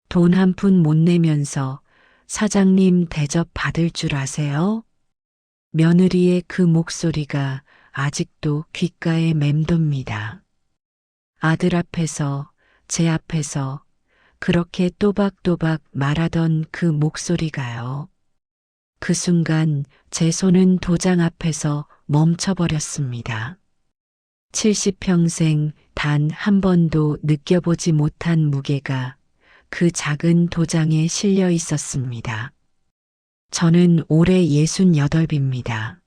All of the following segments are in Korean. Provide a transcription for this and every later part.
돈 한 푼 못 내면서 사장님 대접 받을 줄 아세요? 며느리의 그 목소리가 아직도 귓가에 맴돕니다. 아들 앞에서, 제 앞에서 그렇게 또박또박 말하던 그 목소리가요. 그 순간 제 손은 도장 앞에서 멈춰버렸습니다. 70평생 단 한 번도 느껴보지 못한 무게가 그 작은 도장에 실려 있었습니다. 저는 올해 68입니다.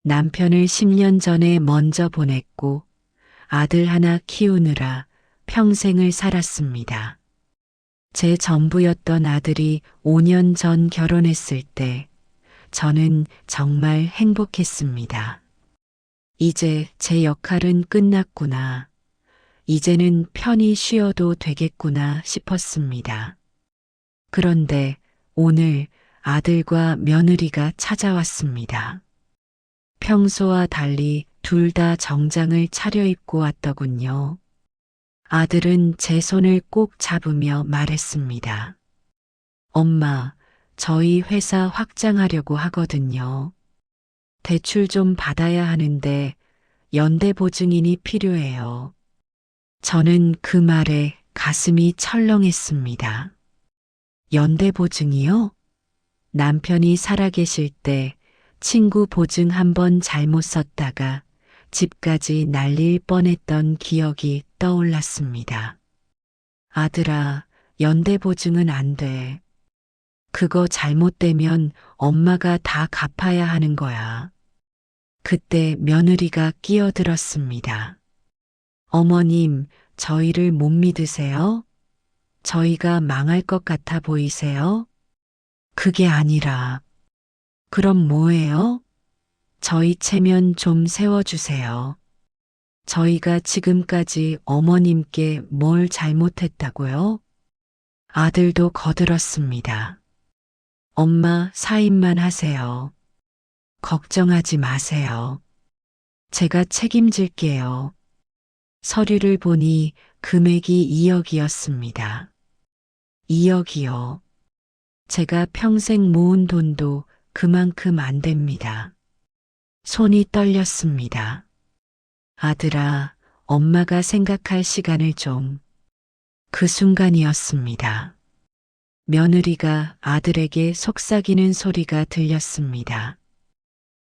남편을 10년 전에 먼저 보냈고 아들 하나 키우느라 평생을 살았습니다. 제 전부였던 아들이 5년 전 결혼했을 때 저는 정말 행복했습니다. 이제 제 역할은 끝났구나. 이제는 편히 쉬어도 되겠구나 싶었습니다. 그런데 오늘 아들과 며느리가 찾아왔습니다. 평소와 달리 둘 다 정장을 차려입고 왔더군요. 아들은 제 손을 꼭 잡으며 말했습니다. 엄마, 저희 회사 확장하려고 하거든요. 대출 좀 받아야 하는데 연대보증인이 필요해요. 저는 그 말에 가슴이 철렁했습니다. 연대보증이요? 남편이 살아계실 때 친구 보증 한 번 잘못 썼다가 집까지 날릴 뻔했던 기억이 떠올랐습니다. 아들아, 연대보증은 안 돼. 그거 잘못되면 엄마가 다 갚아야 하는 거야. 그때 며느리가 끼어들었습니다. 어머님, 저희를 못 믿으세요? 저희가 망할 것 같아 보이세요? 그게 아니라, 그럼 뭐예요? 저희 체면 좀 세워주세요. 저희가 지금까지 어머님께 뭘 잘못했다고요? 아들도 거들었습니다. 엄마 사인만 하세요. 걱정하지 마세요. 제가 책임질게요. 서류를 보니 금액이 2억이었습니다. 2억이요. 제가 평생 모은 돈도 그만큼 안 됩니다. 손이 떨렸습니다. 아들아, 엄마가 생각할 시간을 좀. 그 순간이었습니다. 며느리가 아들에게 속삭이는 소리가 들렸습니다.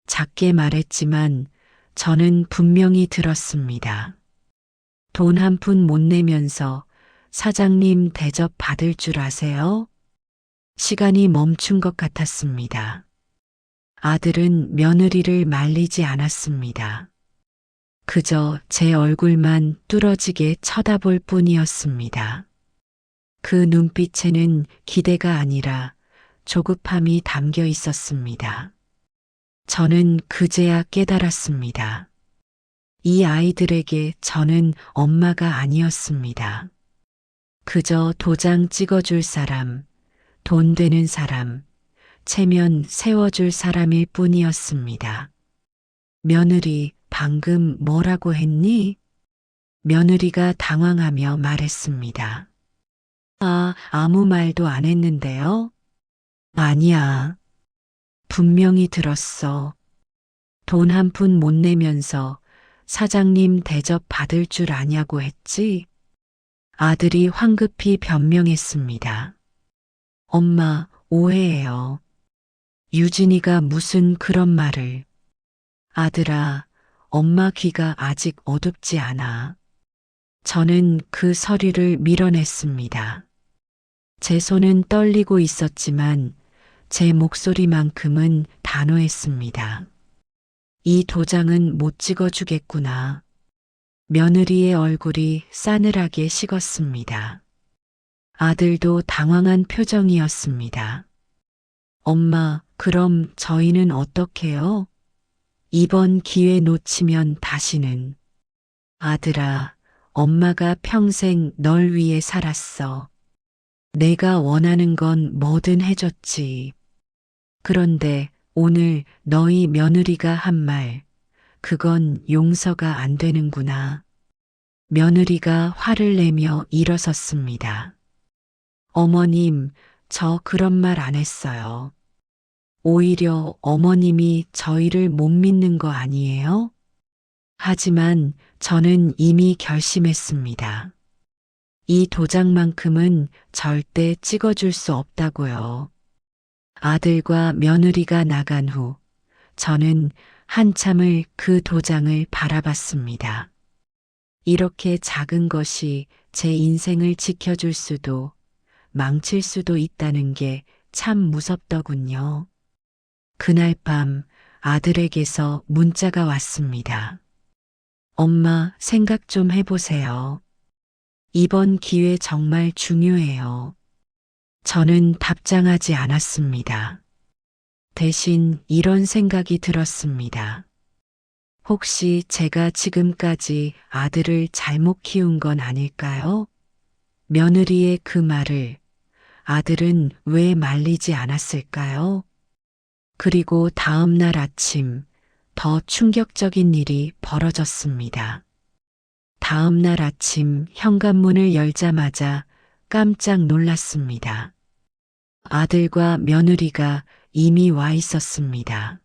작게 말했지만 저는 분명히 들었습니다. 돈 한 푼 못 내면서 사장님 대접 받을 줄 아세요? 시간이 멈춘 것 같았습니다. 아들은 며느리를 말리지 않았습니다. 그저 제 얼굴만 뚫어지게 쳐다볼 뿐이었습니다. 그 눈빛에는 기대가 아니라 조급함이 담겨 있었습니다. 저는 그제야 깨달았습니다. 이 아이들에게 저는 엄마가 아니었습니다. 그저 도장 찍어줄 사람, 돈 되는 사람, 체면 세워줄 사람일 뿐이었습니다. 며느리, 방금 뭐라고 했니? 며느리가 당황하며 말했습니다. 아무 말도 안 했는데요? 아니야. 분명히 들었어. 돈 한 푼 못 내면서 사장님 대접 받을 줄 아냐고 했지? 아들이 황급히 변명했습니다. 엄마, 오해해요. 유진이가 무슨 그런 말을. 아들아, 엄마 귀가 아직 어둡지 않아. 저는 그 서류를 밀어냈습니다. 제 손은 떨리고 있었지만 제 목소리만큼은 단호했습니다. 이 도장은 못 찍어주겠구나. 며느리의 얼굴이 싸늘하게 식었습니다. 아들도 당황한 표정이었습니다. 엄마, 그럼 저희는 어떡해요? 이번 기회 놓치면 다시는. 아들아, 엄마가 평생 널 위해 살았어. 내가 원하는 건 뭐든 해줬지. 그런데 오늘 너희 며느리가 한 말, 그건 용서가 안 되는구나. 며느리가 화를 내며 일어섰습니다. 어머님, 저 그런 말 안 했어요. 오히려 어머님이 저희를 못 믿는 거 아니에요? 하지만 저는 이미 결심했습니다. 이 도장만큼은 절대 찍어줄 수 없다고요. 아들과 며느리가 나간 후 저는 한참을 그 도장을 바라봤습니다. 이렇게 작은 것이 제 인생을 지켜줄 수도 망칠 수도 있다는 게 참 무섭더군요. 그날 밤 아들에게서 문자가 왔습니다. 엄마, 생각 좀 해보세요. 이번 기회 정말 중요해요. 저는 답장하지 않았습니다. 대신 이런 생각이 들었습니다. 혹시 제가 지금까지 아들을 잘못 키운 건 아닐까요? 며느리의 그 말을 아들은 왜 말리지 않았을까요? 그리고 다음 날 아침 더 충격적인 일이 벌어졌습니다. 다음 날 아침 현관문을 열자마자 깜짝 놀랐습니다. 아들과 며느리가 이미 와 있었습니다.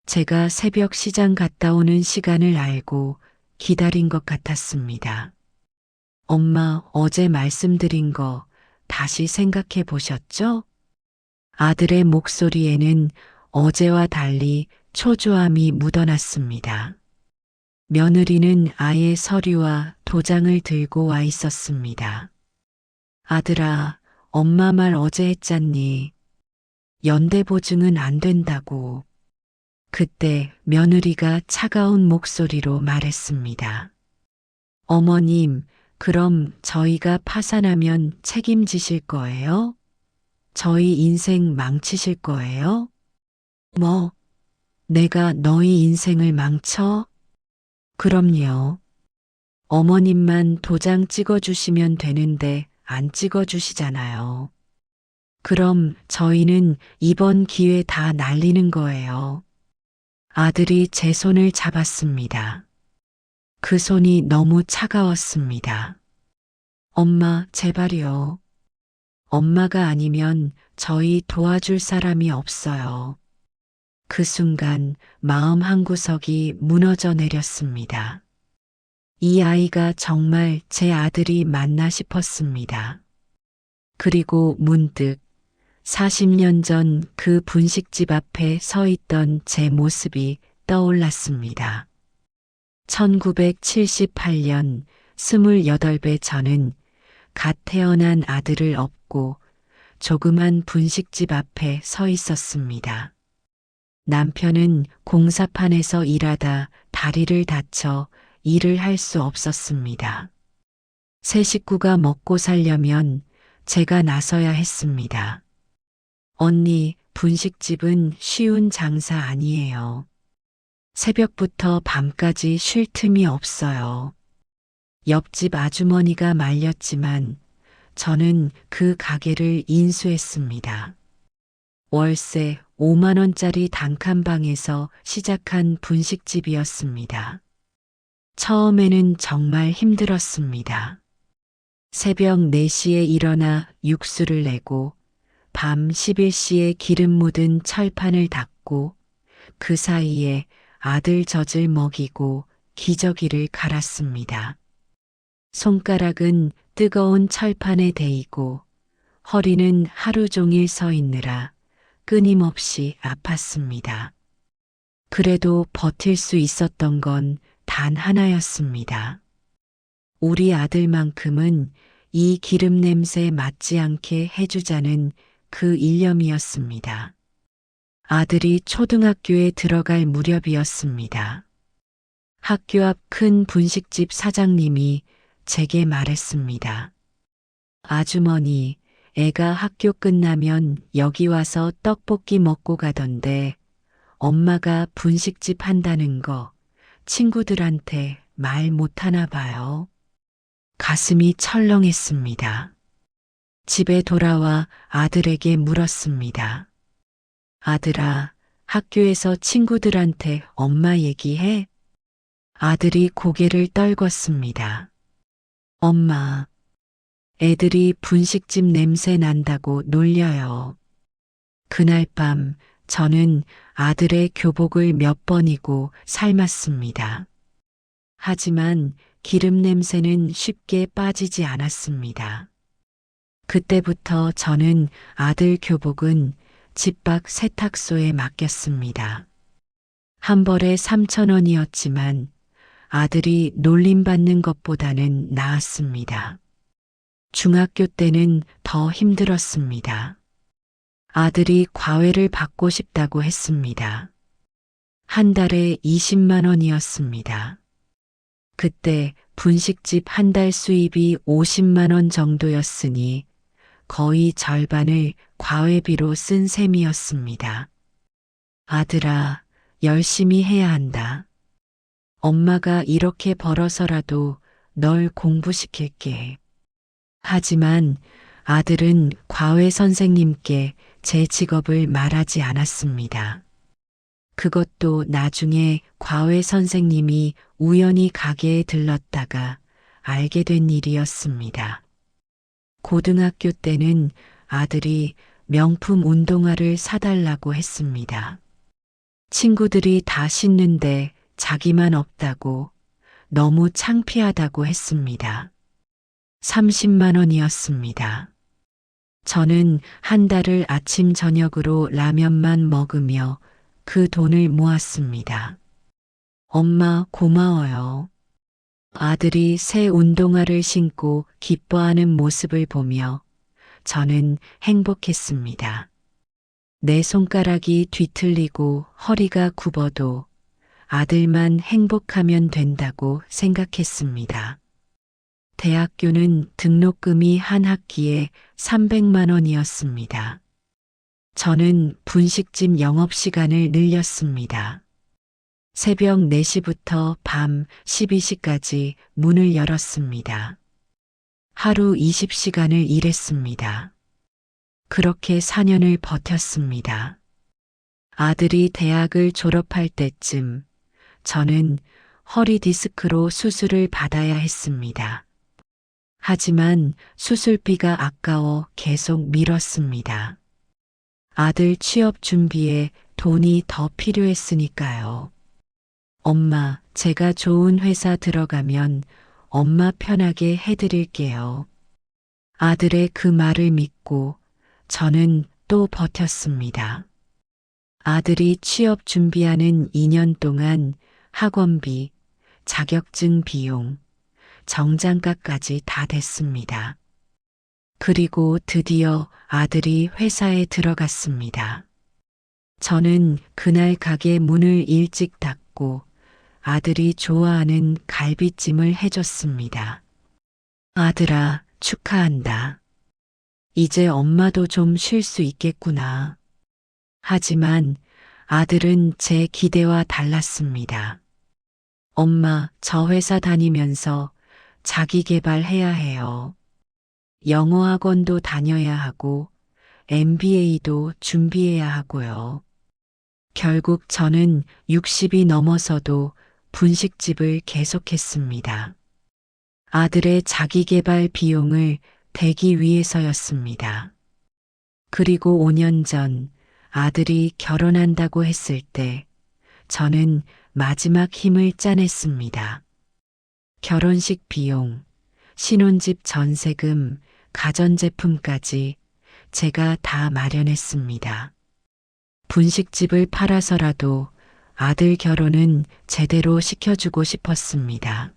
제가 새벽 시장 갔다 오는 시간을 알고 기다린 것 같았습니다. 엄마, 어제 말씀드린 거 다시 생각해 보셨죠? 아들의 목소리에는 어제와 달리 초조함이 묻어났습니다. 며느리는 아예 서류와 도장을 들고 와 있었습니다. 아들아, 엄마 말 어제 했잖니. 연대 보증은 안 된다고. 그때 며느리가 차가운 목소리로 말했습니다. 어머님, 그럼 저희가 파산하면 책임지실 거예요? 저희 인생 망치실 거예요? 뭐, 내가 너희 인생을 망쳐? 그럼요. 어머님만 도장 찍어주시면 되는데 안 찍어주시잖아요. 그럼 저희는 이번 기회 다 날리는 거예요. 아들이 제 손을 잡았습니다. 그 손이 너무 차가웠습니다. 엄마, 제발요. 엄마가 아니면 저희 도와줄 사람이 없어요. 그 순간 마음 한구석이 무너져 내렸습니다. 이 아이가 정말 제 아들이 맞나 싶었습니다. 그리고 문득 40년 전 그 분식집 앞에 서 있던 제 모습이 떠올랐습니다. 1978년 28배 저는 갓 태어난 아들을 업고 조그만 분식집 앞에 서 있었습니다. 남편은 공사판에서 일하다 다리를 다쳐 일을 할 수 없었습니다. 세 식구가 먹고 살려면 제가 나서야 했습니다. 언니, 분식집은 쉬운 장사 아니에요. 새벽부터 밤까지 쉴 틈이 없어요. 옆집 아주머니가 말렸지만 저는 그 가게를 인수했습니다. 월세 5만 원짜리 단칸방에서 시작한 분식집이었습니다. 처음에는 정말 힘들었습니다. 새벽 4시에 일어나 육수를 내고 밤 11시에 기름 묻은 철판을 닦고 그 사이에 아들 젖을 먹이고 기저귀를 갈았습니다. 손가락은 뜨거운 철판에 데이고 허리는 하루 종일 서 있느라 끊임없이 아팠습니다. 그래도 버틸 수 있었던 건 단 하나였습니다. 우리 아들만큼은 이 기름 냄새 맡지 않게 해주자는 그 일념이었습니다. 아들이 초등학교에 들어갈 무렵이었습니다. 학교 앞 큰 분식집 사장님이 제게 말했습니다. 아주머니, 애가 학교 끝나면 여기 와서 떡볶이 먹고 가던데 엄마가 분식집 한다는 거 친구들한테 말 못하나 봐요. 가슴이 철렁했습니다. 집에 돌아와 아들에게 물었습니다. 아들아, 학교에서 친구들한테 엄마 얘기해? 아들이 고개를 떨궜습니다. 엄마, 애들이 분식집 냄새 난다고 놀려요. 그날 밤 저는 아들의 교복을 몇 번이고 삶았습니다. 하지만 기름 냄새는 쉽게 빠지지 않았습니다. 그때부터 저는 아들 교복은 집 밖 세탁소에 맡겼습니다. 한 벌에 3,000원이었지만 아들이 놀림받는 것보다는 나았습니다. 중학교 때는 더 힘들었습니다. 아들이 과외를 받고 싶다고 했습니다. 한 달에 20만 원이었습니다. 그때 분식집 한 달 수입이 50만 원 정도였으니 거의 절반을 과외비로 쓴 셈이었습니다. 아들아, 열심히 해야 한다. 엄마가 이렇게 벌어서라도 널 공부시킬게. 하지만 아들은 과외 선생님께 제 직업을 말하지 않았습니다. 그것도 나중에 과외 선생님이 우연히 가게에 들렀다가 알게 된 일이었습니다. 고등학교 때는 아들이 명품 운동화를 사달라고 했습니다. 친구들이 다 신는데 자기만 없다고 너무 창피하다고 했습니다. 30만 원이었습니다. 저는 한 달을 아침 저녁으로 라면만 먹으며 그 돈을 모았습니다. 엄마 고마워요. 아들이 새 운동화를 신고 기뻐하는 모습을 보며 저는 행복했습니다. 내 손가락이 뒤틀리고 허리가 굽어도 아들만 행복하면 된다고 생각했습니다. 대학교는 등록금이 한 학기에 300만 원이었습니다. 저는 분식집 영업시간을 늘렸습니다. 새벽 4시부터 밤 12시까지 문을 열었습니다. 하루 20시간을 일했습니다. 그렇게 4년을 버텼습니다. 아들이 대학을 졸업할 때쯤 저는 허리 디스크로 수술을 받아야 했습니다. 하지만 수술비가 아까워 계속 미뤘습니다. 아들 취업 준비에 돈이 더 필요했으니까요. 엄마, 제가 좋은 회사 들어가면 엄마 편하게 해드릴게요. 아들의 그 말을 믿고 저는 또 버텼습니다. 아들이 취업 준비하는 2년 동안 학원비, 자격증 비용, 정장가까지 다 됐습니다. 그리고 드디어 아들이 회사에 들어갔습니다. 저는 그날 가게 문을 일찍 닫고 아들이 좋아하는 갈비찜을 해줬습니다. 아들아, 축하한다. 이제 엄마도 좀 쉴 수 있겠구나. 하지만 아들은 제 기대와 달랐습니다. 엄마, 저 회사 다니면서 자기 개발해야 해요. 영어 학원도 다녀야 하고 MBA도 준비해야 하고요. 결국 저는 60이 넘어서도 분식집을 계속했습니다. 아들의 자기개발 비용을 대기 위해서였습니다. 그리고 5년 전 아들이 결혼한다고 했을 때 저는 마지막 힘을 짜냈습니다. 결혼식 비용, 신혼집 전세금, 가전제품까지 제가 다 마련했습니다. 분식집을 팔아서라도 아들 결혼은 제대로 시켜주고 싶었습니다.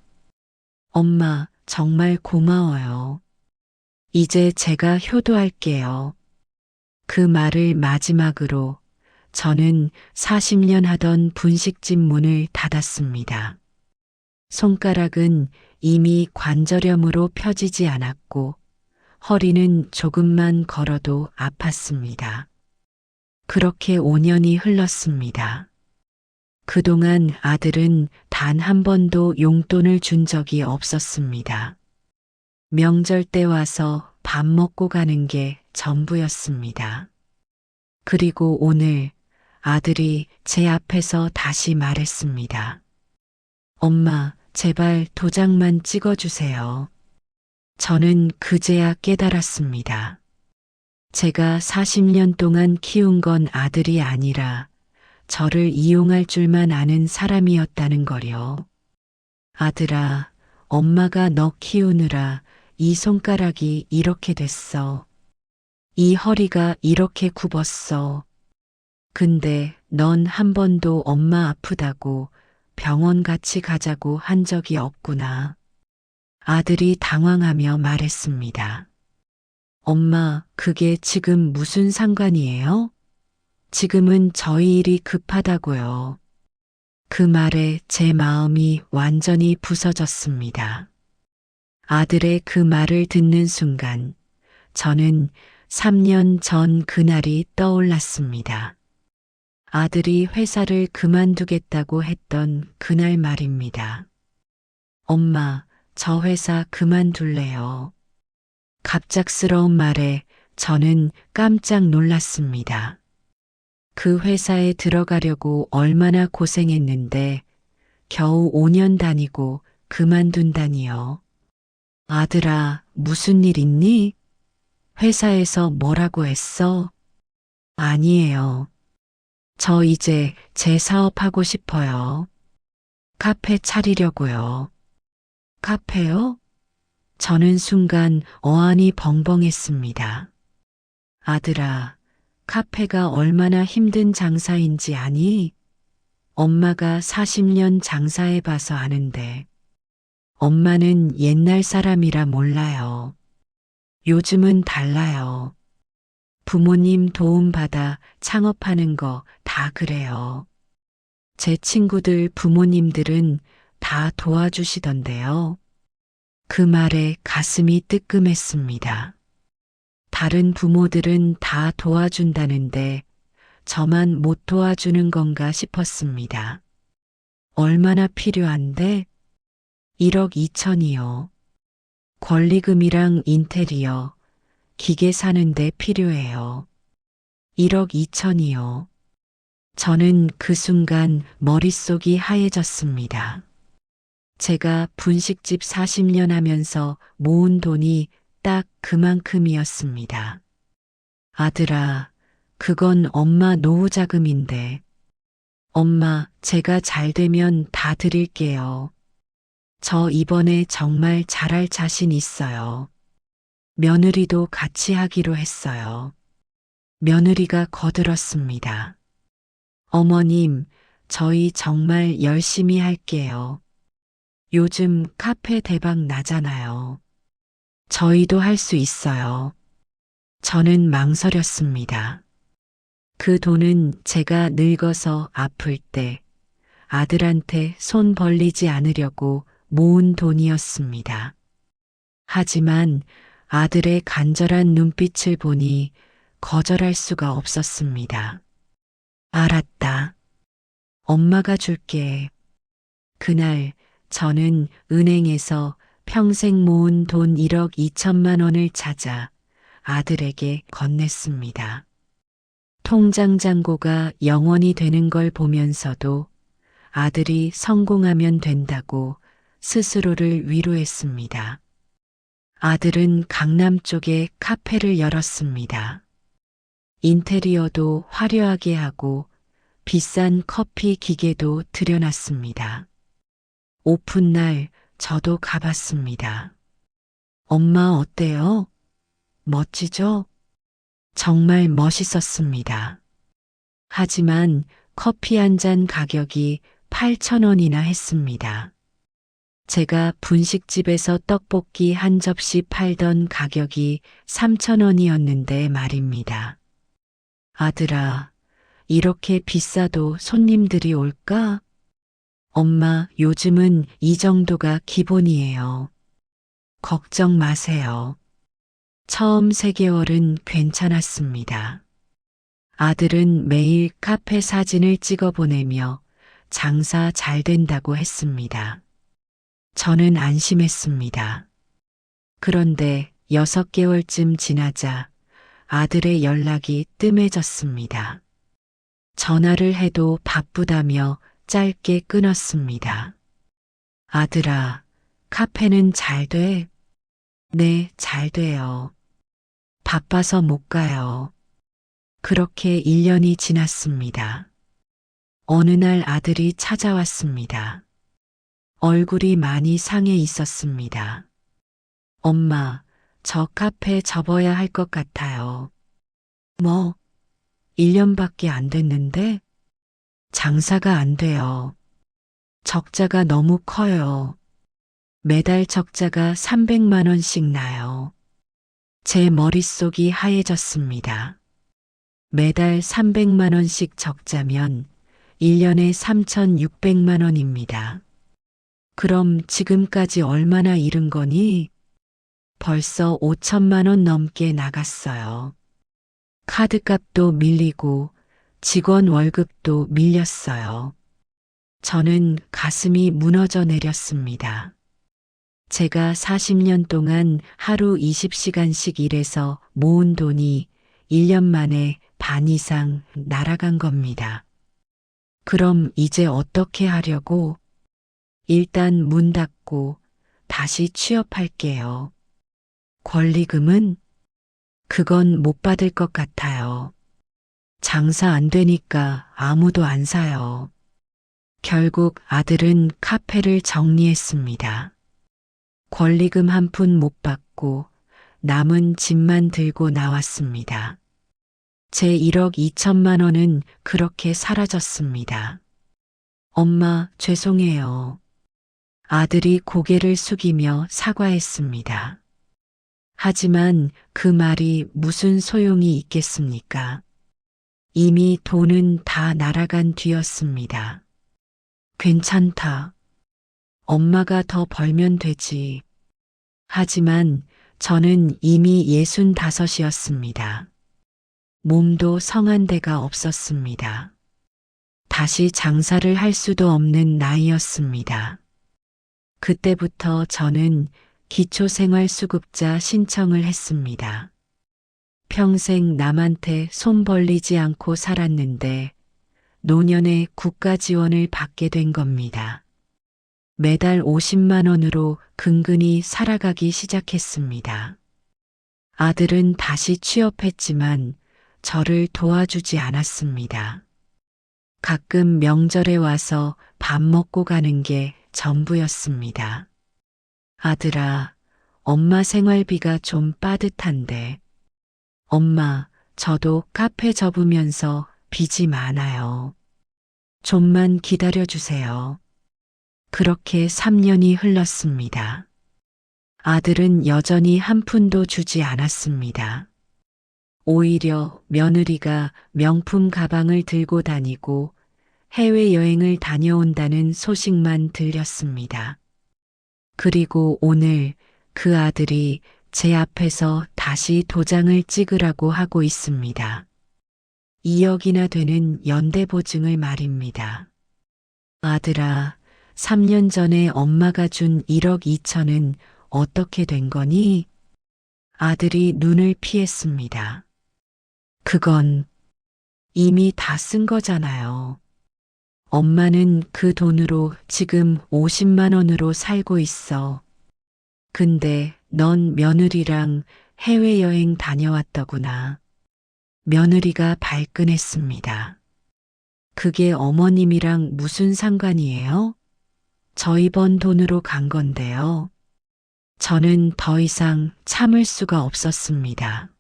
엄마, 정말 고마워요. 이제 제가 효도할게요. 그 말을 마지막으로 저는 40년 하던 분식집 문을 닫았습니다. 손가락은 이미 관절염으로 펴지지 않았고 허리는 조금만 걸어도 아팠습니다. 그렇게 5년이 흘렀습니다. 그동안 아들은 단 한 번도 용돈을 준 적이 없었습니다. 명절 때 와서 밥 먹고 가는 게 전부였습니다. 그리고 오늘 아들이 제 앞에서 다시 말했습니다. 엄마, 제발 도장만 찍어주세요. 저는 그제야 깨달았습니다. 제가 40년 동안 키운 건 아들이 아니라 저를 이용할 줄만 아는 사람이었다는 거요. 아들아, 엄마가 너 키우느라 이 손가락이 이렇게 됐어. 이 허리가 이렇게 굽었어. 근데 넌 한 번도 엄마 아프다고 병원 같이 가자고 한 적이 없구나. 아들이 당황하며 말했습니다. 엄마, 그게 지금 무슨 상관이에요? 지금은 저희 일이 급하다고요. 그 말에 제 마음이 완전히 부서졌습니다. 아들의 그 말을 듣는 순간 저는 3년 전 그날이 떠올랐습니다. 아들이 회사를 그만두겠다고 했던 그날 말입니다. 엄마, 저 회사 그만둘래요. 갑작스러운 말에 저는 깜짝 놀랐습니다. 그 회사에 들어가려고 얼마나 고생했는데 겨우 5년 다니고 그만둔다니요. 아들아, 무슨 일 있니? 회사에서 뭐라고 했어? 아니에요. 저 이제 제 사업하고 싶어요. 카페 차리려고요. 카페요? 저는 순간 어안이 벙벙했습니다. 아들아, 카페가 얼마나 힘든 장사인지 아니? 엄마가 40년 장사해봐서 아는데, 엄마는 옛날 사람이라 몰라요. 요즘은 달라요. 부모님 도움받아 창업하는 거 다 그래요. 제 친구들 부모님들은 다 도와주시던데요. 그 말에 가슴이 뜨끔했습니다. 다른 부모들은 다 도와준다는데 저만 못 도와주는 건가 싶었습니다. 얼마나 필요한데? 1억 2천이요. 권리금이랑 인테리어, 기계 사는데 필요해요. 1억 2천이요. 저는 그 순간 머릿속이 하얘졌습니다. 제가 분식집 40년 하면서 모은 돈이 딱 그만큼이었습니다. 아들아, 그건 엄마 노후 자금인데. 엄마, 제가 잘 되면 다 드릴게요. 저 이번에 정말 잘할 자신 있어요. 며느리도 같이 하기로 했어요. 며느리가 거들었습니다. 어머님, 저희 정말 열심히 할게요. 요즘 카페 대박 나잖아요. 저희도 할 수 있어요. 저는 망설였습니다. 그 돈은 제가 늙어서 아플 때 아들한테 손 벌리지 않으려고 모은 돈이었습니다. 하지만 아들의 간절한 눈빛을 보니 거절할 수가 없었습니다. 알았다. 엄마가 줄게. 그날 저는 은행에서 평생 모은 돈 1억 2천만 원을 찾아 아들에게 건넸습니다. 통장 잔고가 영원이 되는 걸 보면서도 아들이 성공하면 된다고 스스로를 위로했습니다. 아들은 강남 쪽에 카페를 열었습니다. 인테리어도 화려하게 하고 비싼 커피 기계도 들여놨습니다. 오픈날 저도 가봤습니다. 엄마 어때요? 멋지죠? 정말 멋있었습니다. 하지만 커피 한 잔 가격이 8,000원이나 했습니다. 제가 분식집에서 떡볶이 한 접시 팔던 가격이 3,000원이었는데 말입니다. 아들아, 이렇게 비싸도 손님들이 올까? 엄마, 요즘은 이 정도가 기본이에요. 걱정 마세요. 처음 3개월은 괜찮았습니다. 아들은 매일 카페 사진을 찍어 보내며 장사 잘 된다고 했습니다. 저는 안심했습니다. 그런데 6개월쯤 지나자 아들의 연락이 뜸해졌습니다. 전화를 해도 바쁘다며 짧게 끊었습니다. 아들아, 카페는 잘 돼? 네, 잘 돼요. 바빠서 못 가요. 그렇게 1년이 지났습니다. 어느 날 아들이 찾아왔습니다. 얼굴이 많이 상해 있었습니다. 엄마, 저 카페 접어야 할 것 같아요. 뭐, 1년밖에 안 됐는데 장사가 안 돼요. 적자가 너무 커요. 매달 적자가 300만 원씩 나요. 제 머릿속이 하얘졌습니다. 매달 300만 원씩 적자면 1년에 3,600만 원입니다. 그럼 지금까지 얼마나 잃은 거니? 벌써 5천만 원 넘게 나갔어요. 카드값도 밀리고 직원 월급도 밀렸어요. 저는 가슴이 무너져 내렸습니다. 제가 40년 동안 하루 20시간씩 일해서 모은 돈이 1년 만에 반 이상 날아간 겁니다. 그럼 이제 어떻게 하려고? 일단 문 닫고 다시 취업할게요. 권리금은? 그건 못 받을 것 같아요. 장사 안 되니까 아무도 안 사요. 결국 아들은 카페를 정리했습니다. 권리금 한 푼 못 받고 남은 집만 들고 나왔습니다. 제 1억 2천만 원은 그렇게 사라졌습니다. 엄마, 죄송해요. 아들이 고개를 숙이며 사과했습니다. 하지만 그 말이 무슨 소용이 있겠습니까? 이미 돈은 다 날아간 뒤였습니다. 괜찮다. 엄마가 더 벌면 되지. 하지만 저는 이미 65이었습니다. 몸도 성한 데가 없었습니다. 다시 장사를 할 수도 없는 나이였습니다. 그때부터 저는 기초생활수급자 신청을 했습니다. 평생 남한테 손 벌리지 않고 살았는데 노년에 국가 지원을 받게 된 겁니다. 매달 50만 원으로 근근히 살아가기 시작했습니다. 아들은 다시 취업했지만 저를 도와주지 않았습니다. 가끔 명절에 와서 밥 먹고 가는 게 전부였습니다. 아들아, 엄마 생활비가 좀 빠듯한데. 엄마, 저도 카페 접으면서 빚이 많아요. 좀만 기다려주세요. 그렇게 3년이 흘렀습니다. 아들은 여전히 한 푼도 주지 않았습니다. 오히려 며느리가 명품 가방을 들고 다니고 해외여행을 다녀온다는 소식만 들렸습니다. 그리고 오늘 그 아들이 제 앞에서 다시 도장을 찍으라고 하고 있습니다. 2억이나 되는 연대보증을 말입니다. 아들아, 3년 전에 엄마가 준 1억 2천은 어떻게 된 거니? 아들이 눈을 피했습니다. 그건 이미 다 쓴 거잖아요. 엄마는 그 돈으로 지금 50만 원으로 살고 있어. 근데 넌 며느리랑 해외여행 다녀왔더구나. 며느리가 발끈했습니다. 그게 어머님이랑 무슨 상관이에요? 저희 번 돈으로 간 건데요. 저는 더 이상 참을 수가 없었습니다.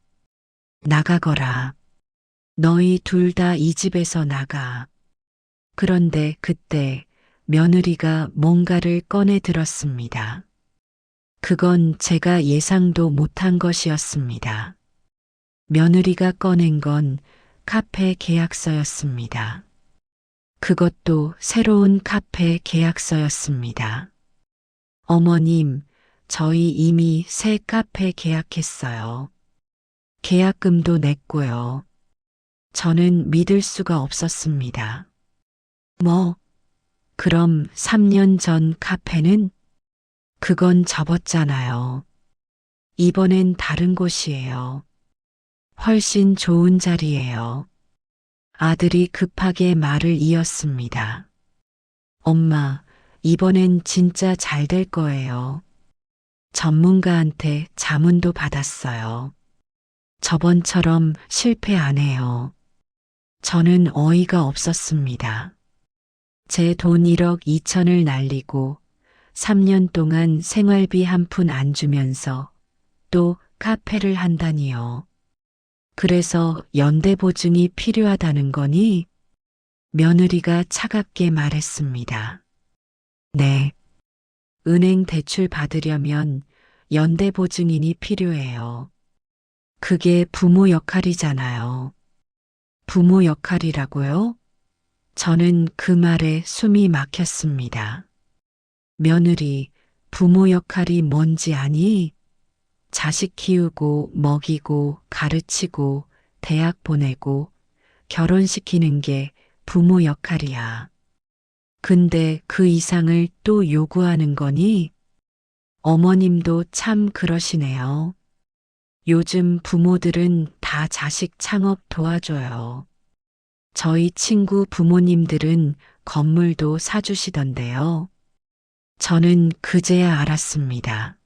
나가거라. 너희 둘 다 이 집에서 나가. 그런데 그때 며느리가 뭔가를 꺼내 들었습니다. 그건 제가 예상도 못한 것이었습니다. 며느리가 꺼낸 건 카페 계약서였습니다. 그것도 새로운 카페 계약서였습니다. 어머님, 저희 이미 새 카페 계약했어요. 계약금도 냈고요. 저는 믿을 수가 없었습니다. 뭐, 그럼 3년 전 카페는? 그건 접었잖아요. 이번엔 다른 곳이에요. 훨씬 좋은 자리예요. 아들이 급하게 말을 이었습니다. 엄마, 이번엔 진짜 잘 될 거예요. 전문가한테 자문도 받았어요. 저번처럼 실패 안 해요. 저는 어이가 없었습니다. 제 돈 1억 2천을 날리고 3년 동안 생활비 한 푼 안 주면서 또 카페를 한다니요. 그래서 연대보증이 필요하다는 거니? 며느리가 차갑게 말했습니다. 네. 은행 대출 받으려면 연대보증인이 필요해요. 그게 부모 역할이잖아요. 부모 역할이라고요? 저는 그 말에 숨이 막혔습니다. 며느리, 부모 역할이 뭔지 아니? 자식 키우고 먹이고 가르치고 대학 보내고 결혼시키는 게 부모 역할이야. 근데 그 이상을 또 요구하는 거니? 어머님도 참 그러시네요. 요즘 부모들은 다 자식 창업 도와줘요. 저희 친구 부모님들은 건물도 사주시던데요. 저는 그제야 알았습니다.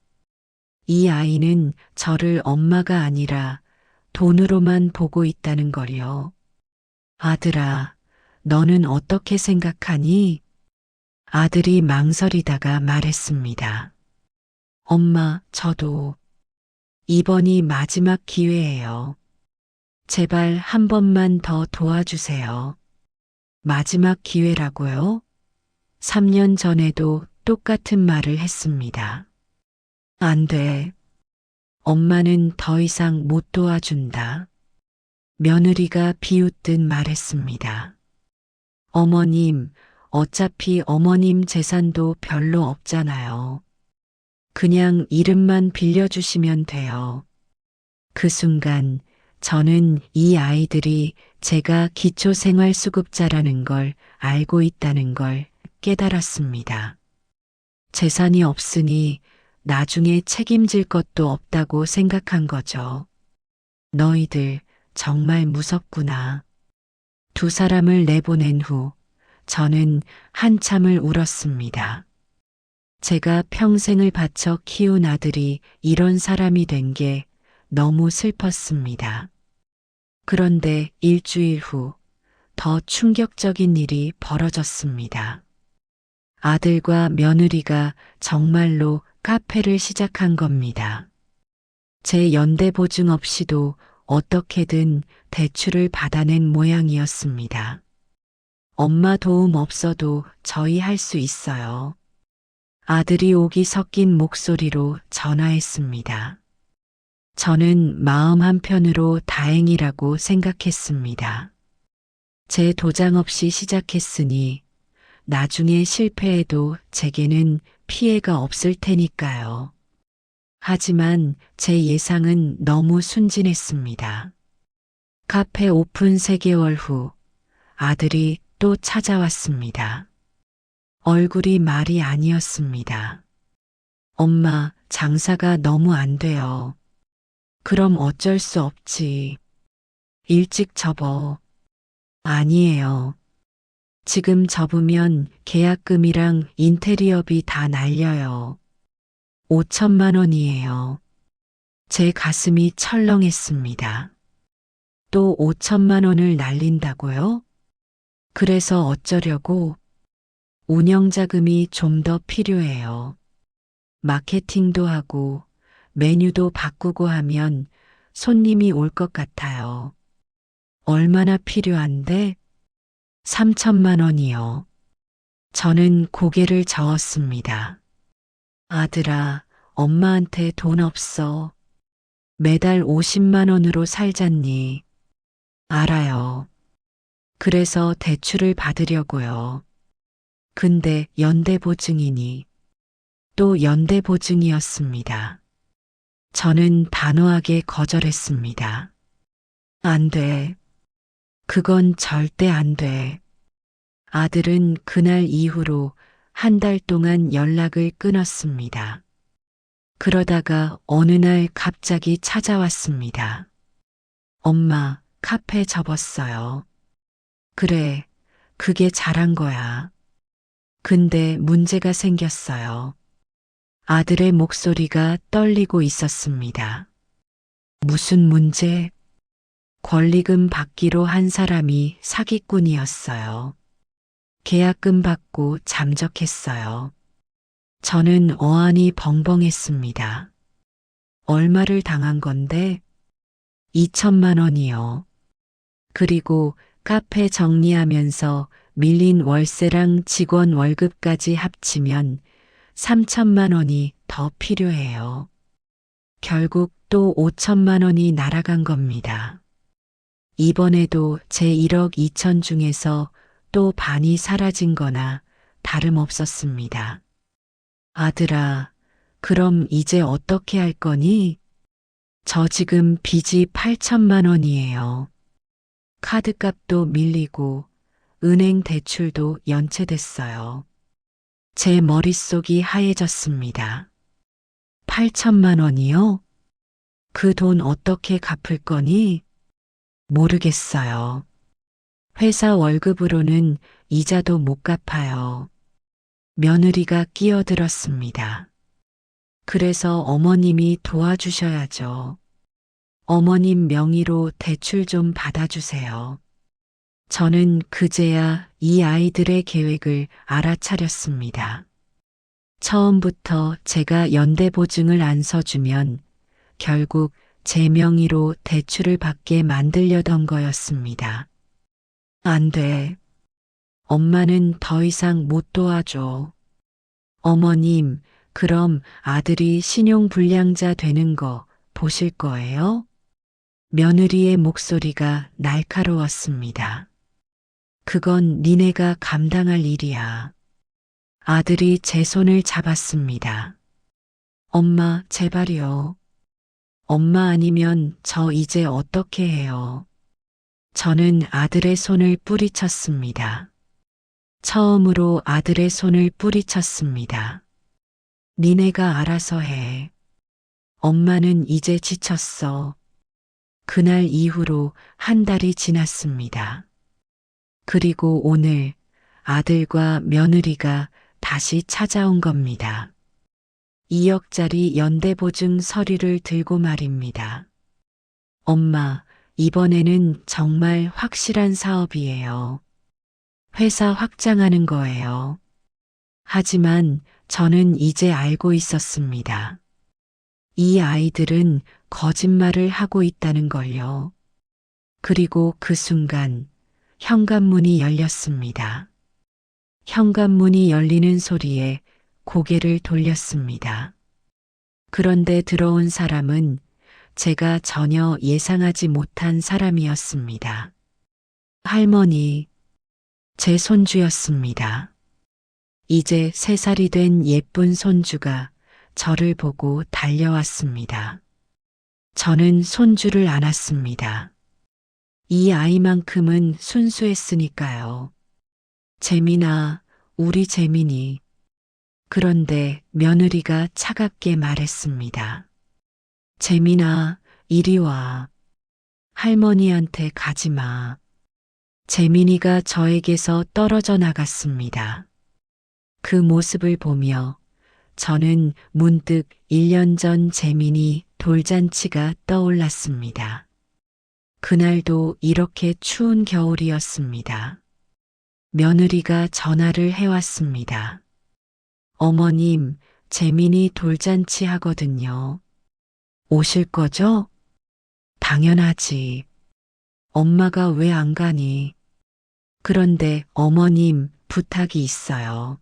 이 아이는 저를 엄마가 아니라 돈으로만 보고 있다는 걸요. 아들아, 너는 어떻게 생각하니? 아들이 망설이다가 말했습니다. 엄마, 저도 이번이 마지막 기회예요. 제발 한 번만 더 도와주세요. 마지막 기회라고요? 3년 전에도 똑같은 말을 했습니다. 안 돼. 엄마는 더 이상 못 도와준다. 며느리가 비웃듯 말했습니다. 어머님, 어차피 어머님 재산도 별로 없잖아요. 그냥 이름만 빌려주시면 돼요. 그 순간 저는 이 아이들이 제가 기초생활수급자라는 걸 알고 있다는 걸 깨달았습니다. 재산이 없으니 나중에 책임질 것도 없다고 생각한 거죠. 너희들 정말 무섭구나. 두 사람을 내보낸 후 저는 한참을 울었습니다. 제가 평생을 바쳐 키운 아들이 이런 사람이 된 게 너무 슬펐습니다. 그런데 일주일 후 더 충격적인 일이 벌어졌습니다. 아들과 며느리가 정말로 카페를 시작한 겁니다. 제 연대 보증 없이도 어떻게든 대출을 받아낸 모양이었습니다. 엄마 도움 없어도 저희 할 수 있어요. 아들이 오기 섞인 목소리로 전화했습니다. 저는 마음 한편으로 다행이라고 생각했습니다. 제 도장 없이 시작했으니 나중에 실패해도 제게는 피해가 없을 테니까요. 하지만 제 예상은 너무 순진했습니다. 카페 오픈 3개월 후 아들이 또 찾아왔습니다. 얼굴이 말이 아니었습니다. 엄마, 장사가 너무 안 돼요. 그럼 어쩔 수 없지. 일찍 접어. 아니에요. 지금 접으면 계약금이랑 인테리어비 다 날려요. 5천만 원이에요. 제 가슴이 철렁했습니다. 또 5천만 원을 날린다고요? 그래서 어쩌려고? 운영자금이 좀 더 필요해요. 마케팅도 하고 메뉴도 바꾸고 하면 손님이 올 것 같아요. 얼마나 필요한데? 3천만 원이요. 저는 고개를 저었습니다. 아들아, 엄마한테 돈 없어. 매달 50만 원으로 살잖니. 알아요. 그래서 대출을 받으려고요. 근데 연대보증이니. 또 연대보증이었습니다. 저는 단호하게 거절했습니다. 안 돼. 그건 절대 안 돼. 아들은 그날 이후로 한 달 동안 연락을 끊었습니다. 그러다가 어느 날 갑자기 찾아왔습니다. 엄마, 카페 접었어요. 그래, 그게 잘한 거야. 근데 문제가 생겼어요. 아들의 목소리가 떨리고 있었습니다. 무슨 문제? 권리금 받기로 한 사람이 사기꾼이었어요. 계약금 받고 잠적했어요. 저는 어안이 벙벙했습니다. 얼마를 당한 건데? 2천만 원이요. 그리고 카페 정리하면서 밀린 월세랑 직원 월급까지 합치면 3천만 원이 더 필요해요. 결국 또 5천만 원이 날아간 겁니다. 이번에도 제 1억 2천 중에서 또 반이 사라진 거나 다름없었습니다. 아들아, 그럼 이제 어떻게 할 거니? 저 지금 빚이 8천만 원이에요. 카드값도 밀리고 은행 대출도 연체됐어요. 제 머릿속이 하얘졌습니다. 8천만 원이요? 그 돈 어떻게 갚을 거니? 모르겠어요. 회사 월급으로는 이자도 못 갚아요. 며느리가 끼어들었습니다. 그래서 어머님이 도와주셔야죠. 어머님 명의로 대출 좀 받아주세요. 저는 그제야 이 아이들의 계획을 알아차렸습니다. 처음부터 제가 연대보증을 안 서주면 결국 제 명의로 대출을 받게 만들려던 거였습니다. 안 돼. 엄마는 더 이상 못 도와줘. 어머님, 그럼 아들이 신용불량자 되는 거 보실 거예요? 며느리의 목소리가 날카로웠습니다. 그건 니네가 감당할 일이야. 아들이 제 손을 잡았습니다. 엄마, 제발요. 엄마 아니면 저 이제 어떻게 해요? 저는 아들의 손을 뿌리쳤습니다. 처음으로 아들의 손을 뿌리쳤습니다. 니네가 알아서 해. 엄마는 이제 지쳤어. 그날 이후로 한 달이 지났습니다. 그리고 오늘 아들과 며느리가 다시 찾아온 겁니다. 2억짜리 연대보증 서류를 들고 말입니다. 엄마, 이번에는 정말 확실한 사업이에요. 회사 확장하는 거예요. 하지만 저는 이제 알고 있었습니다. 이 아이들은 거짓말을 하고 있다는 걸요. 그리고 그 순간 현관문이 열렸습니다. 현관문이 열리는 소리에 고개를 돌렸습니다. 그런데 들어온 사람은 제가 전혀 예상하지 못한 사람이었습니다. 할머니, 제 손주였습니다. 이제 3살이 된 예쁜 손주가 저를 보고 달려왔습니다. 저는 손주를 안았습니다. 이 아이만큼은 순수했으니까요. 재민아, 우리 재민이. 그런데 며느리가 차갑게 말했습니다. 재민아, 이리 와. 할머니한테 가지 마. 재민이가 저에게서 떨어져 나갔습니다. 그 모습을 보며 저는 문득 1년 전 재민이 돌잔치가 떠올랐습니다. 그날도 이렇게 추운 겨울이었습니다. 며느리가 전화를 해왔습니다. 어머님, 재민이 돌잔치 하거든요. 오실 거죠? 당연하지. 엄마가 왜 안 가니? 그런데 어머님, 부탁이 있어요.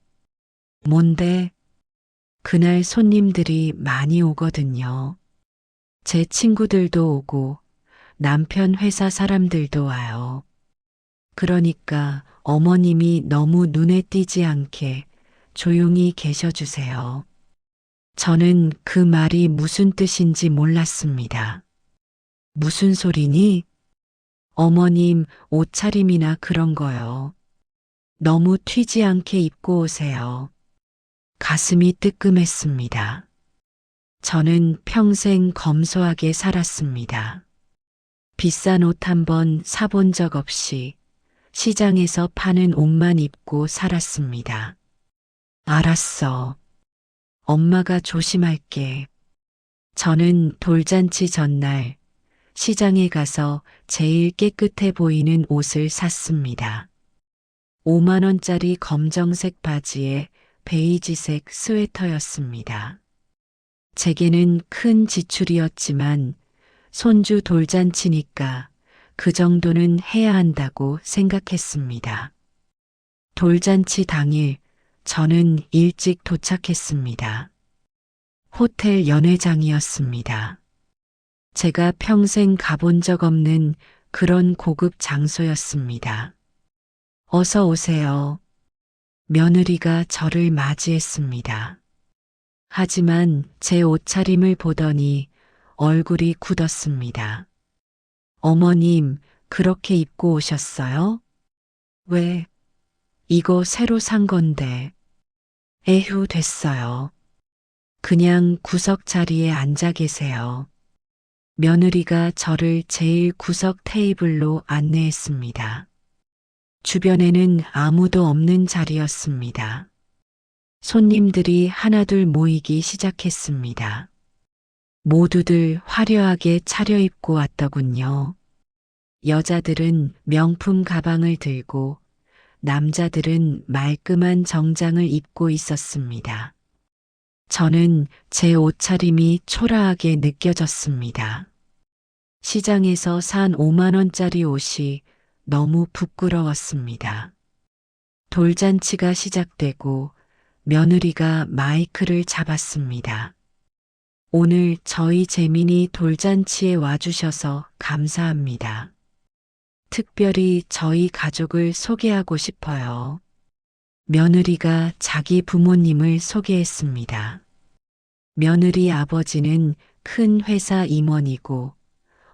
뭔데? 그날 손님들이 많이 오거든요. 제 친구들도 오고 남편 회사 사람들도 와요. 그러니까 어머님이 너무 눈에 띄지 않게 조용히 계셔주세요. 저는 그 말이 무슨 뜻인지 몰랐습니다. 무슨 소리니? 어머님 옷차림이나 그런 거요. 너무 튀지 않게 입고 오세요. 가슴이 뜨끔했습니다. 저는 평생 검소하게 살았습니다. 비싼 옷 한 번 사본 적 없이 시장에서 파는 옷만 입고 살았습니다. 알았어. 엄마가 조심할게. 저는 돌잔치 전날 시장에 가서 제일 깨끗해 보이는 옷을 샀습니다. 5만 원짜리 검정색 바지에 베이지색 스웨터였습니다. 제게는 큰 지출이었지만 손주 돌잔치니까 그 정도는 해야 한다고 생각했습니다. 돌잔치 당일 저는 일찍 도착했습니다. 호텔 연회장이었습니다. 제가 평생 가본 적 없는 그런 고급 장소였습니다. 어서 오세요. 며느리가 저를 맞이했습니다. 하지만 제 옷차림을 보더니 얼굴이 굳었습니다. 어머님, 그렇게 입고 오셨어요? 왜? 이거 새로 산 건데. 에휴, 됐어요. 그냥 구석 자리에 앉아 계세요. 며느리가 저를 제일 구석 테이블로 안내했습니다. 주변에는 아무도 없는 자리였습니다. 손님들이 하나둘 모이기 시작했습니다. 모두들 화려하게 차려입고 왔더군요. 여자들은 명품 가방을 들고 남자들은 말끔한 정장을 입고 있었습니다. 저는 제 옷차림이 초라하게 느껴졌습니다. 시장에서 산 5만 원짜리 옷이 너무 부끄러웠습니다. 돌잔치가 시작되고 며느리가 마이크를 잡았습니다. 오늘 저희 재민이 돌잔치에 와주셔서 감사합니다. 특별히 저희 가족을 소개하고 싶어요. 며느리가 자기 부모님을 소개했습니다. 며느리 아버지는 큰 회사 임원이고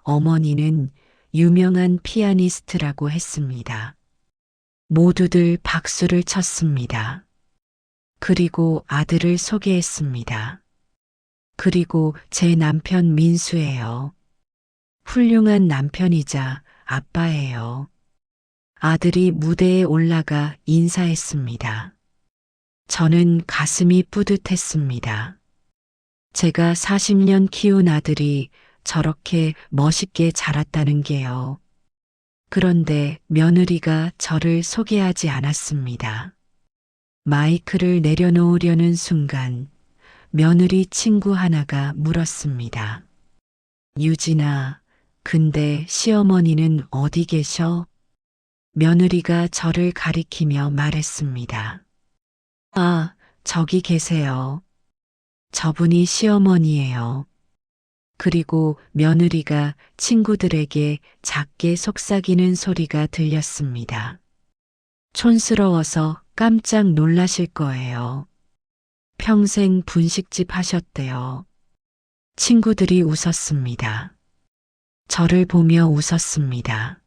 어머니는 유명한 피아니스트라고 했습니다. 모두들 박수를 쳤습니다. 그리고 아들을 소개했습니다. 그리고 제 남편 민수예요. 훌륭한 남편이자 아빠예요. 아들이 무대에 올라가 인사했습니다. 저는 가슴이 뿌듯했습니다. 제가 40년 키운 아들이 저렇게 멋있게 자랐다는 게요. 그런데 며느리가 저를 소개하지 않았습니다. 마이크를 내려놓으려는 순간 며느리 친구 하나가 물었습니다. 유진아, 근데 시어머니는 어디 계셔? 며느리가 저를 가리키며 말했습니다. 아, 저기 계세요. 저분이 시어머니예요. 그리고 며느리가 친구들에게 작게 속삭이는 소리가 들렸습니다. 촌스러워서 깜짝 놀라실 거예요. 평생 분식집 하셨대요. 친구들이 웃었습니다. 저를 보며 웃었습니다.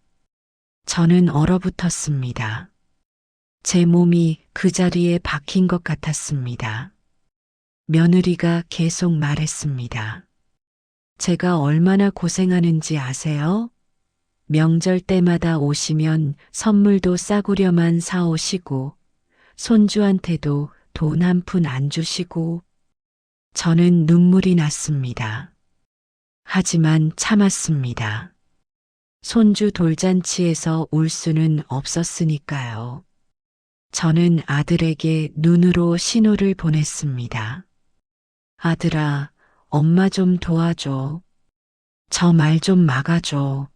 저는 얼어붙었습니다. 제 몸이 그 자리에 박힌 것 같았습니다. 며느리가 계속 말했습니다. 제가 얼마나 고생하는지 아세요? 명절 때마다 오시면 선물도 싸구려만 사오시고 손주한테도 돈 한 푼 안 주시고. 저는 눈물이 났습니다. 하지만 참았습니다. 손주 돌잔치에서 울 수는 없었으니까요. 저는 아들에게 눈으로 신호를 보냈습니다. 아들아, 엄마 좀 도와줘. 저 말 좀 막아줘.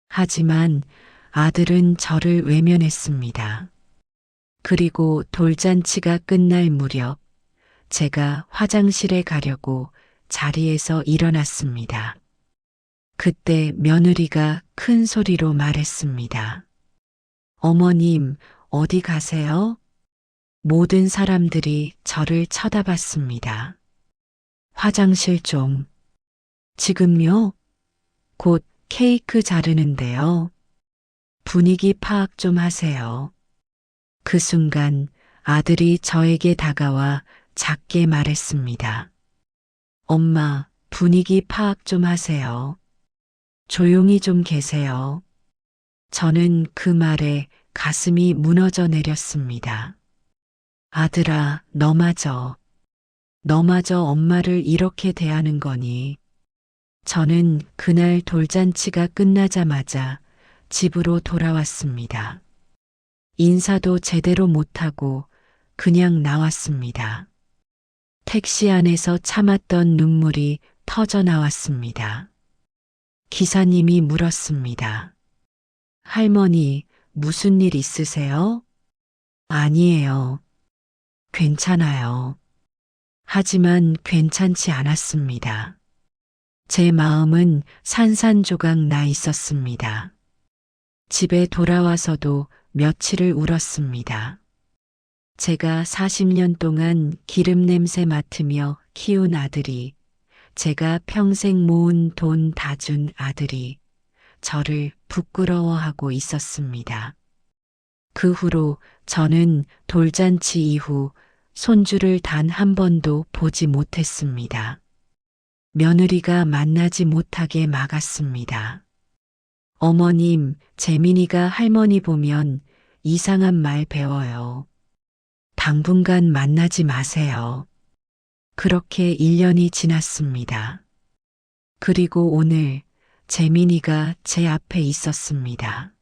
하지만 아들은 저를 외면했습니다. 그리고 돌잔치가 끝날 무렵 제가 화장실에 가려고 자리에서 일어났습니다. 그때 며느리가 큰 소리로 말했습니다. 어머님, 어디 가세요? 모든 사람들이 저를 쳐다봤습니다. 화장실 좀. 지금요? 곧 케이크 자르는데요. 분위기 파악 좀 하세요. 그 순간 아들이 저에게 다가와 작게 말했습니다. 엄마, 분위기 파악 좀 하세요. 조용히 좀 계세요. 저는 그 말에 가슴이 무너져 내렸습니다. 아들아, 너마저. 너마저 엄마를 이렇게 대하는 거니. 저는 그날 돌잔치가 끝나자마자 집으로 돌아왔습니다. 인사도 제대로 못하고 그냥 나왔습니다. 택시 안에서 참았던 눈물이 터져 나왔습니다. 기사님이 물었습니다. 할머니, 무슨 일 있으세요? 아니에요. 괜찮아요. 하지만 괜찮지 않았습니다. 제 마음은 산산조각 나 있었습니다. 집에 돌아와서도 며칠을 울었습니다. 제가 40년 동안 기름 냄새 맡으며 키운 아들이, 제가 평생 모은 돈 다 준 아들이 저를 부끄러워하고 있었습니다. 그 후로 저는 돌잔치 이후 손주를 단 한 번도 보지 못했습니다. 며느리가 만나지 못하게 막았습니다. 어머님, 재민이가 할머니 보면 이상한 말 배워요. 당분간 만나지 마세요. 그렇게 1년이 지났습니다. 그리고 오늘 재민이가 제 앞에 있었습니다.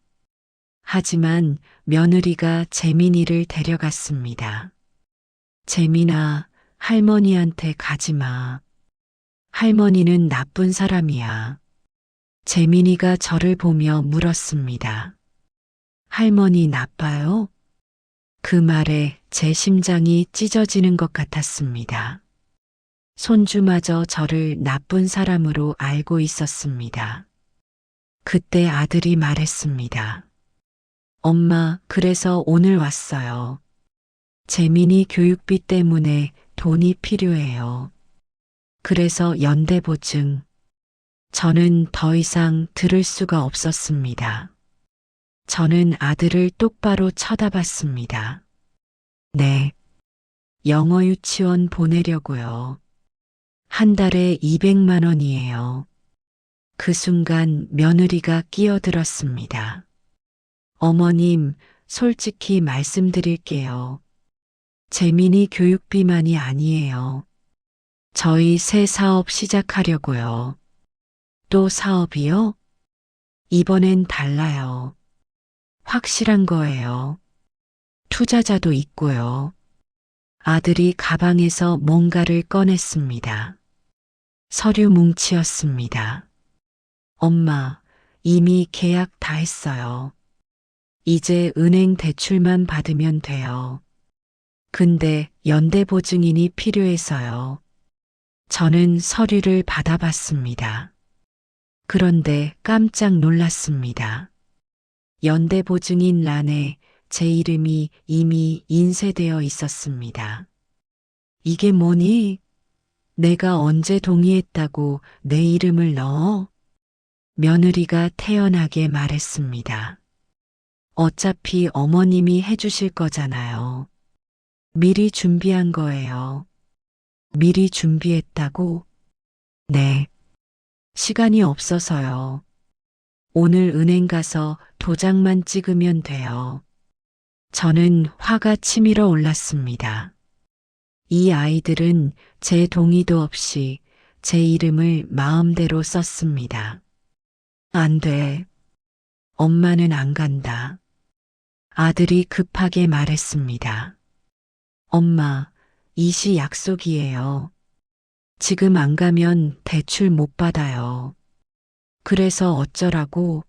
하지만 며느리가 재민이를 데려갔습니다. 재민아, 할머니한테 가지 마. 할머니는 나쁜 사람이야. 재민이가 저를 보며 물었습니다. 할머니 나빠요? 그 말에 제 심장이 찢어지는 것 같았습니다. 손주마저 저를 나쁜 사람으로 알고 있었습니다. 그때 아들이 말했습니다. 엄마, 그래서 오늘 왔어요. 재민이 교육비 때문에 돈이 필요해요. 그래서 연대보증. 저는 더 이상 들을 수가 없었습니다. 저는 아들을 똑바로 쳐다봤습니다. 네. 영어 유치원 보내려고요. 한 달에 200만 원이에요. 그 순간 며느리가 끼어들었습니다. 어머님, 솔직히 말씀드릴게요. 재민이 교육비만이 아니에요. 저희 새 사업 시작하려고요. 또 사업이요? 이번엔 달라요. 확실한 거예요. 투자자도 있고요. 아들이 가방에서 뭔가를 꺼냈습니다. 서류 뭉치였습니다. 엄마, 이미 계약 다 했어요. 이제 은행 대출만 받으면 돼요. 근데 연대보증인이 필요해서요. 저는 서류를 받아봤습니다. 그런데 깜짝 놀랐습니다. 연대보증인 란에 제 이름이 이미 인쇄되어 있었습니다. 이게 뭐니? 내가 언제 동의했다고 내 이름을 넣어? 며느리가 태연하게 말했습니다. 어차피 어머님이 해주실 거잖아요. 미리 준비한 거예요. 미리 준비했다고? 네. 시간이 없어서요. 오늘 은행 가서 도장만 찍으면 돼요. 저는 화가 치밀어 올랐습니다. 이 아이들은 제 동의도 없이 제 이름을 마음대로 썼습니다. 안 돼. 엄마는 안 간다. 아들이 급하게 말했습니다. 엄마, 이 시 약속이에요. 지금 안 가면 대출 못 받아요. 그래서 어쩌라고?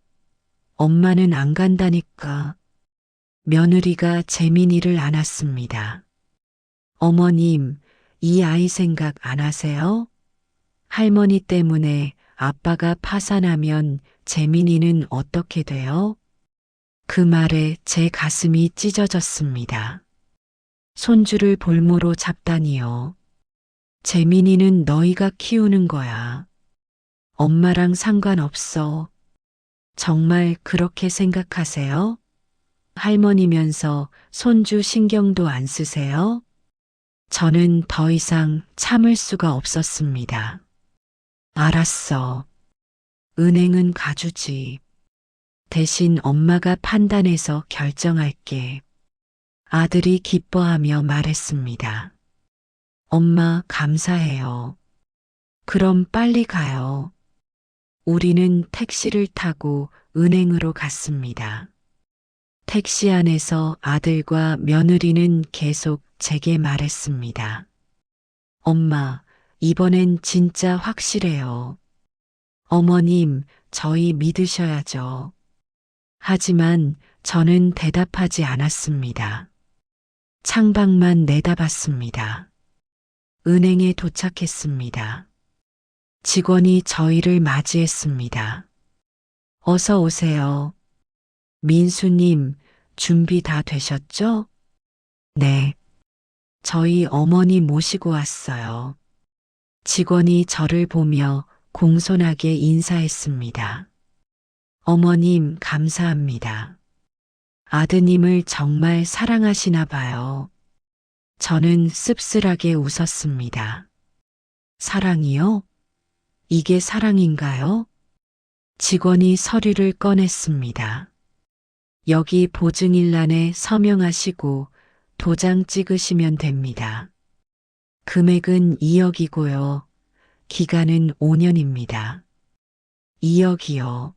엄마는 안 간다니까. 며느리가 재민이를 안았습니다. 어머님, 이 아이 생각 안 하세요? 할머니 때문에 아빠가 파산하면 재민이는 어떻게 돼요? 그 말에 제 가슴이 찢어졌습니다. 손주를 볼모로 잡다니요. 재민이는 너희가 키우는 거야. 엄마랑 상관없어. 정말 그렇게 생각하세요? 할머니면서 손주 신경도 안 쓰세요? 저는 더 이상 참을 수가 없었습니다. 알았어. 은행은 가주지. 대신 엄마가 판단해서 결정할게. 아들이 기뻐하며 말했습니다. 엄마, 감사해요. 그럼 빨리 가요. 우리는 택시를 타고 은행으로 갔습니다. 택시 안에서 아들과 며느리는 계속 제게 말했습니다. 엄마, 이번엔 진짜 확실해요. 어머님, 저희 믿으셔야죠. 하지만 저는 대답하지 않았습니다. 창밖만 내다봤습니다. 은행에 도착했습니다. 직원이 저희를 맞이했습니다. 어서 오세요. 민수님, 준비 다 되셨죠? 네. 저희 어머니 모시고 왔어요. 직원이 저를 보며 공손하게 인사했습니다. 어머님, 감사합니다. 아드님을 정말 사랑하시나 봐요. 저는 씁쓸하게 웃었습니다. 사랑이요? 이게 사랑인가요? 직원이 서류를 꺼냈습니다. 여기 보증일란에 서명하시고 도장 찍으시면 됩니다. 금액은 2억이고요. 기간은 5년입니다. 2억이요.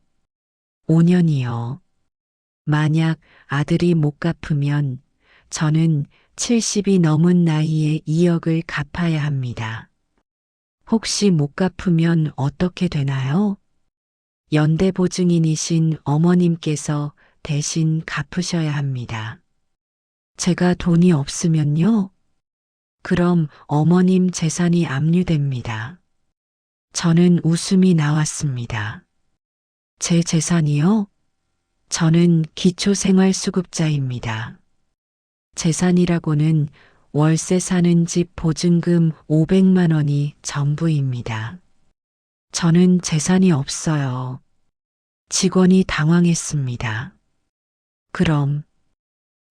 5년이요. 만약 아들이 못 갚으면 저는 70이 넘은 나이에 2억을 갚아야 합니다. 혹시 못 갚으면 어떻게 되나요? 연대보증인이신 어머님께서 대신 갚으셔야 합니다. 제가 돈이 없으면요? 그럼 어머님 재산이 압류됩니다. 저는 웃음이 나왔습니다. 제 재산이요? 저는 기초생활수급자입니다. 재산이라고는 월세 사는 집 보증금 500만 원이 전부입니다. 저는 재산이 없어요. 직원이 당황했습니다. 그럼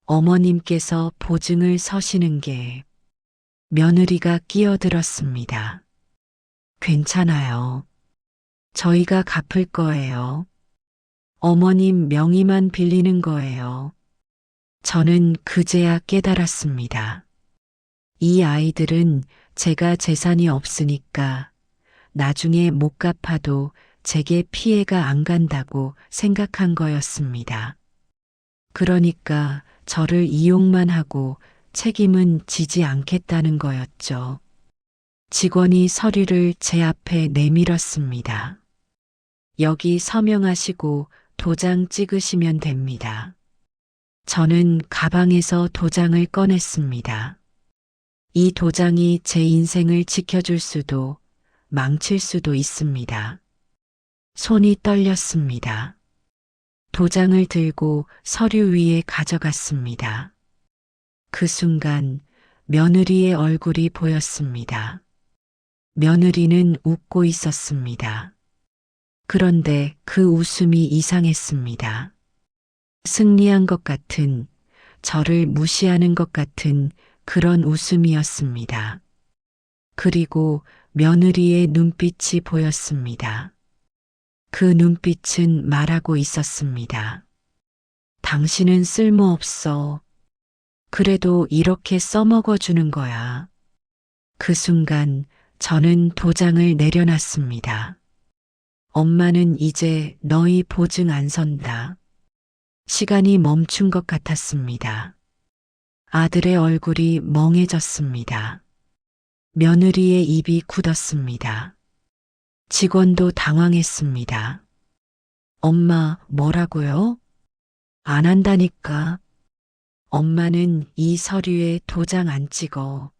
어머님께서 보증을 서시는 게 며느리가 끼어들었습니다. 괜찮아요. 저희가 갚을 거예요. 어머님 명의만 빌리는 거예요. 저는 그제야 깨달았습니다. 이 아이들은 제가 재산이 없으니까 나중에 못 갚아도 제게 피해가 안 간다고 생각한 거였습니다. 그러니까 저를 이용만 하고 책임은 지지 않겠다는 거였죠. 직원이 서류를 제 앞에 내밀었습니다. 여기 서명하시고 도장 찍으시면 됩니다. 저는 가방에서 도장을 꺼냈습니다. 이 도장이 제 인생을 지켜줄 수도 망칠 수도 있습니다. 손이 떨렸습니다. 도장을 들고 서류 위에 가져갔습니다. 그 순간 며느리의 얼굴이 보였습니다. 며느리는 웃고 있었습니다. 그런데 그 웃음이 이상했습니다. 승리한 것 같은, 저를 무시하는 것 같은 그런 웃음이었습니다. 그리고 며느리의 눈빛이 보였습니다. 그 눈빛은 말하고 있었습니다. 당신은 쓸모없어. 그래도 이렇게 써먹어 주는 거야. 그 순간 저는 도장을 내려놨습니다. 엄마는 이제 너희 보증 안 선다. 시간이 멈춘 것 같았습니다. 아들의 얼굴이 멍해졌습니다. 며느리의 입이 굳었습니다. 직원도 당황했습니다. 엄마, 뭐라고요? 안 한다니까. 엄마는 이 서류에 도장 안 찍어.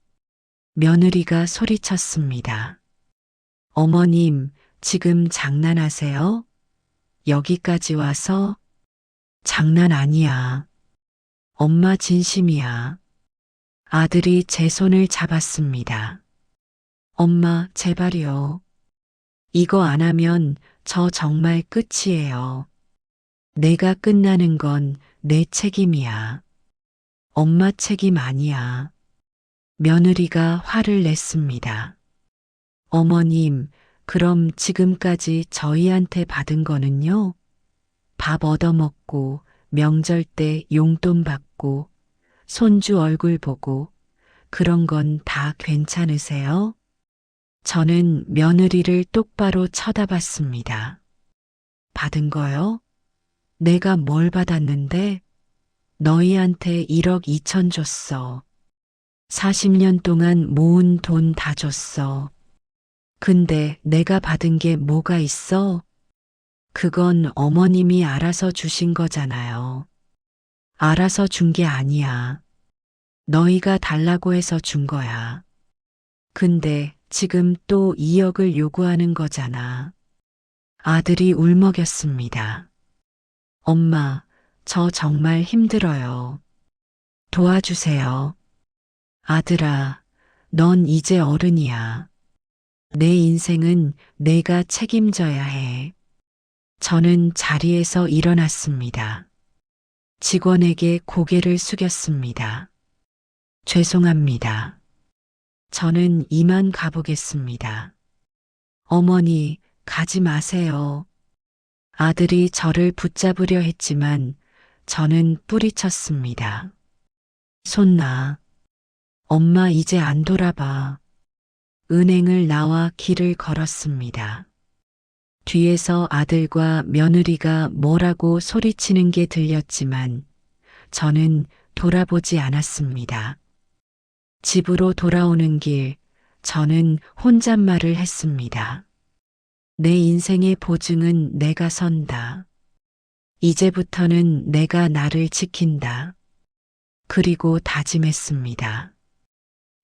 며느리가 소리쳤습니다. 어머님, 지금 장난하세요? 여기까지 와서? 장난 아니야. 엄마 진심이야. 아들이 제 손을 잡았습니다. 엄마, 제발요. 이거 안 하면 저 정말 끝이에요. 내가 끝나는 건 내 책임이야. 엄마 책임 아니야. 며느리가 화를 냈습니다. 어머님, 그럼 지금까지 저희한테 받은 거는요? 밥 얻어먹고, 명절 때 용돈 받고, 손주 얼굴 보고, 그런 건 다 괜찮으세요? 저는 며느리를 똑바로 쳐다봤습니다. 받은 거요? 내가 뭘 받았는데? 너희한테 1억 2천 줬어. 40년 동안 모은 돈 다 줬어. 근데 내가 받은 게 뭐가 있어? 그건 어머님이 알아서 주신 거잖아요. 알아서 준 게 아니야. 너희가 달라고 해서 준 거야. 근데 지금 또 2억을 요구하는 거잖아. 아들이 울먹였습니다. 엄마, 저 정말 힘들어요. 도와주세요. 아들아, 넌 이제 어른이야. 내 인생은 내가 책임져야 해. 저는 자리에서 일어났습니다. 직원에게 고개를 숙였습니다. 죄송합니다. 저는 이만 가보겠습니다. 어머니, 가지 마세요. 아들이 저를 붙잡으려 했지만 저는 뿌리쳤습니다. 손 놔. 엄마 이제 안 돌아봐. 은행을 나와 길을 걸었습니다. 뒤에서 아들과 며느리가 뭐라고 소리치는 게 들렸지만 저는 돌아보지 않았습니다. 집으로 돌아오는 길, 저는 혼잣말을 했습니다. 내 인생의 보증은 내가 선다. 이제부터는 내가 나를 지킨다. 그리고 다짐했습니다.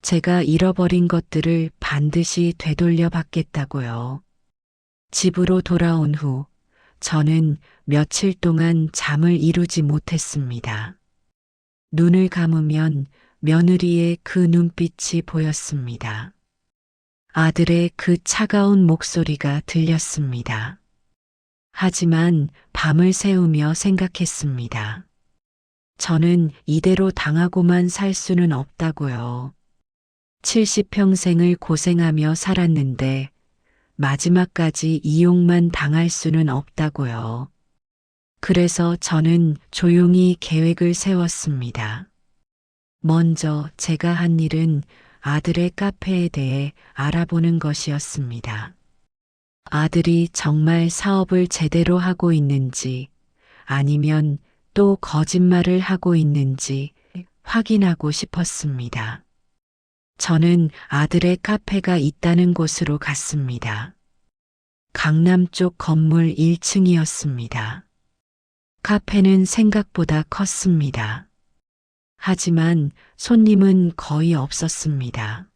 제가 잃어버린 것들을 반드시 되돌려 받겠다고요. 집으로 돌아온 후 저는 며칠 동안 잠을 이루지 못했습니다. 눈을 감으면 며느리의 그 눈빛이 보였습니다. 아들의 그 차가운 목소리가 들렸습니다. 하지만 밤을 새우며 생각했습니다. 저는 이대로 당하고만 살 수는 없다고요. 70평생을 고생하며 살았는데 마지막까지 이용만 당할 수는 없다고요. 그래서 저는 조용히 계획을 세웠습니다. 먼저 제가 한 일은 아들의 카페에 대해 알아보는 것이었습니다. 아들이 정말 사업을 제대로 하고 있는지 아니면 또 거짓말을 하고 있는지 확인하고 싶었습니다. 저는 아들의 카페가 있다는 곳으로 갔습니다. 강남 쪽 건물 1층이었습니다. 카페는 생각보다 컸습니다. 하지만 손님은 거의 없었습니다.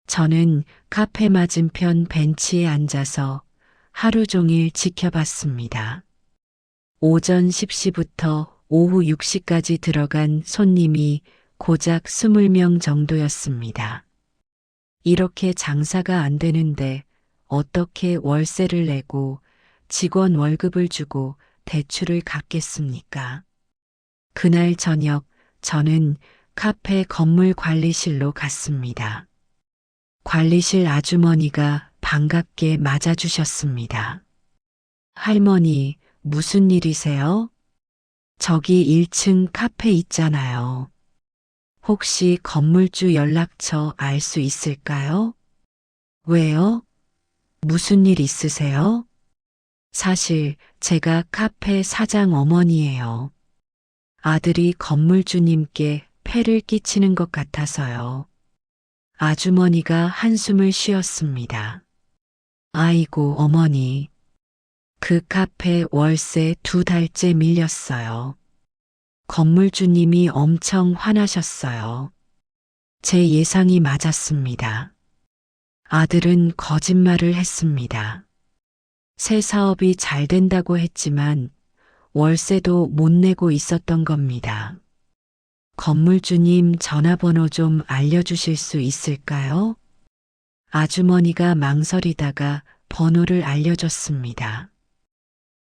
저는 카페 맞은편 벤치에 앉아서 하루 종일 지켜봤습니다. 오전 10시부터 오후 6시까지 들어간 손님이 고작 20명 정도였습니다. 이렇게 장사가 안 되는데 어떻게 월세를 내고 직원 월급을 주고 대출을 갚겠습니까? 그날 저녁 저는 카페 건물 관리실로 갔습니다. 관리실 아주머니가 반갑게 맞아주셨습니다. 할머니, 무슨 일이세요? 저기 1층 카페 있잖아요. 혹시 건물주 연락처 알 수 있을까요? 왜요? 무슨 일 있으세요? 사실 제가 카페 사장 어머니예요. 아들이 건물주님께 폐를 끼치는 것 같아서요. 아주머니가 한숨을 쉬었습니다. 아이고 어머니. 그 카페 월세 2달째 밀렸어요. 건물주님이 엄청 화나셨어요. 제 예상이 맞았습니다. 아들은 거짓말을 했습니다. 새 사업이 잘 된다고 했지만 월세도 못 내고 있었던 겁니다. 건물주님 전화번호 좀 알려주실 수 있을까요? 아주머니가 망설이다가 번호를 알려줬습니다.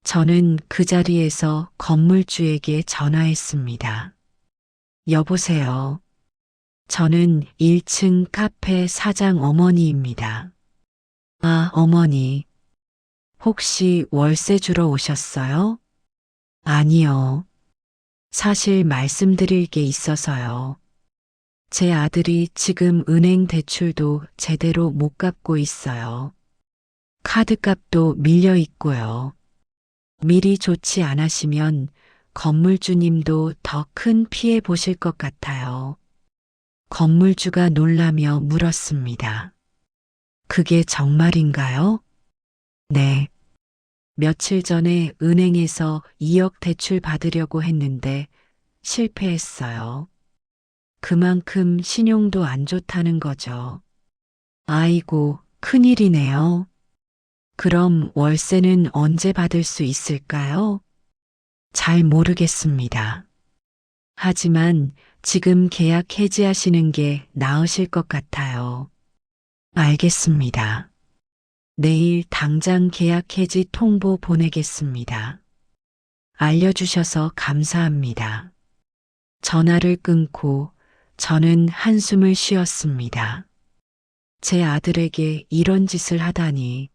저는 그 자리에서 건물주에게 전화했습니다. 여보세요. 저는 1층 카페 사장 어머니입니다. 아, 어머니. 혹시 월세 주러 오셨어요? 아니요. 사실 말씀드릴 게 있어서요. 제 아들이 지금 은행 대출도 제대로 못 갚고 있어요. 카드값도 밀려 있고요. 미리 조치 안 하시면 건물주님도 더 큰 피해 보실 것 같아요. 건물주가 놀라며 물었습니다. 그게 정말인가요? 네. 며칠 전에 은행에서 2억 대출 받으려고 했는데 실패했어요. 그만큼 신용도 안 좋다는 거죠. 아이고, 큰일이네요. 그럼 월세는 언제 받을 수 있을까요? 잘 모르겠습니다. 하지만 지금 계약 해지하시는 게 나으실 것 같아요. 알겠습니다. 내일 당장 계약 해지 통보 보내겠습니다. 알려주셔서 감사합니다. 전화를 끊고 저는 한숨을 쉬었습니다. 제 아들에게 이런 짓을 하다니.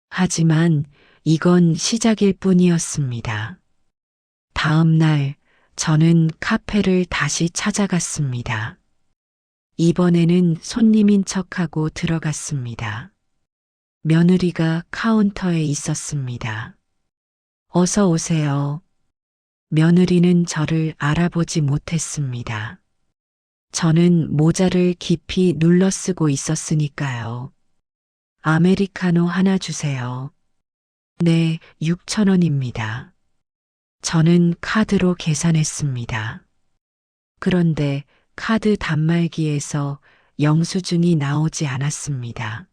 하지만 이건 시작일 뿐이었습니다. 다음 날 저는 카페를 다시 찾아갔습니다. 이번에는 손님인 척하고 들어갔습니다. 며느리가 카운터에 있었습니다. 어서 오세요. 며느리는 저를 알아보지 못했습니다. 저는 모자를 깊이 눌러 쓰고 있었으니까요. 아메리카노 하나 주세요. 네, 6,000원입니다. 저는 카드로 계산했습니다. 그런데 카드 단말기에서 영수증이 나오지 않았습니다.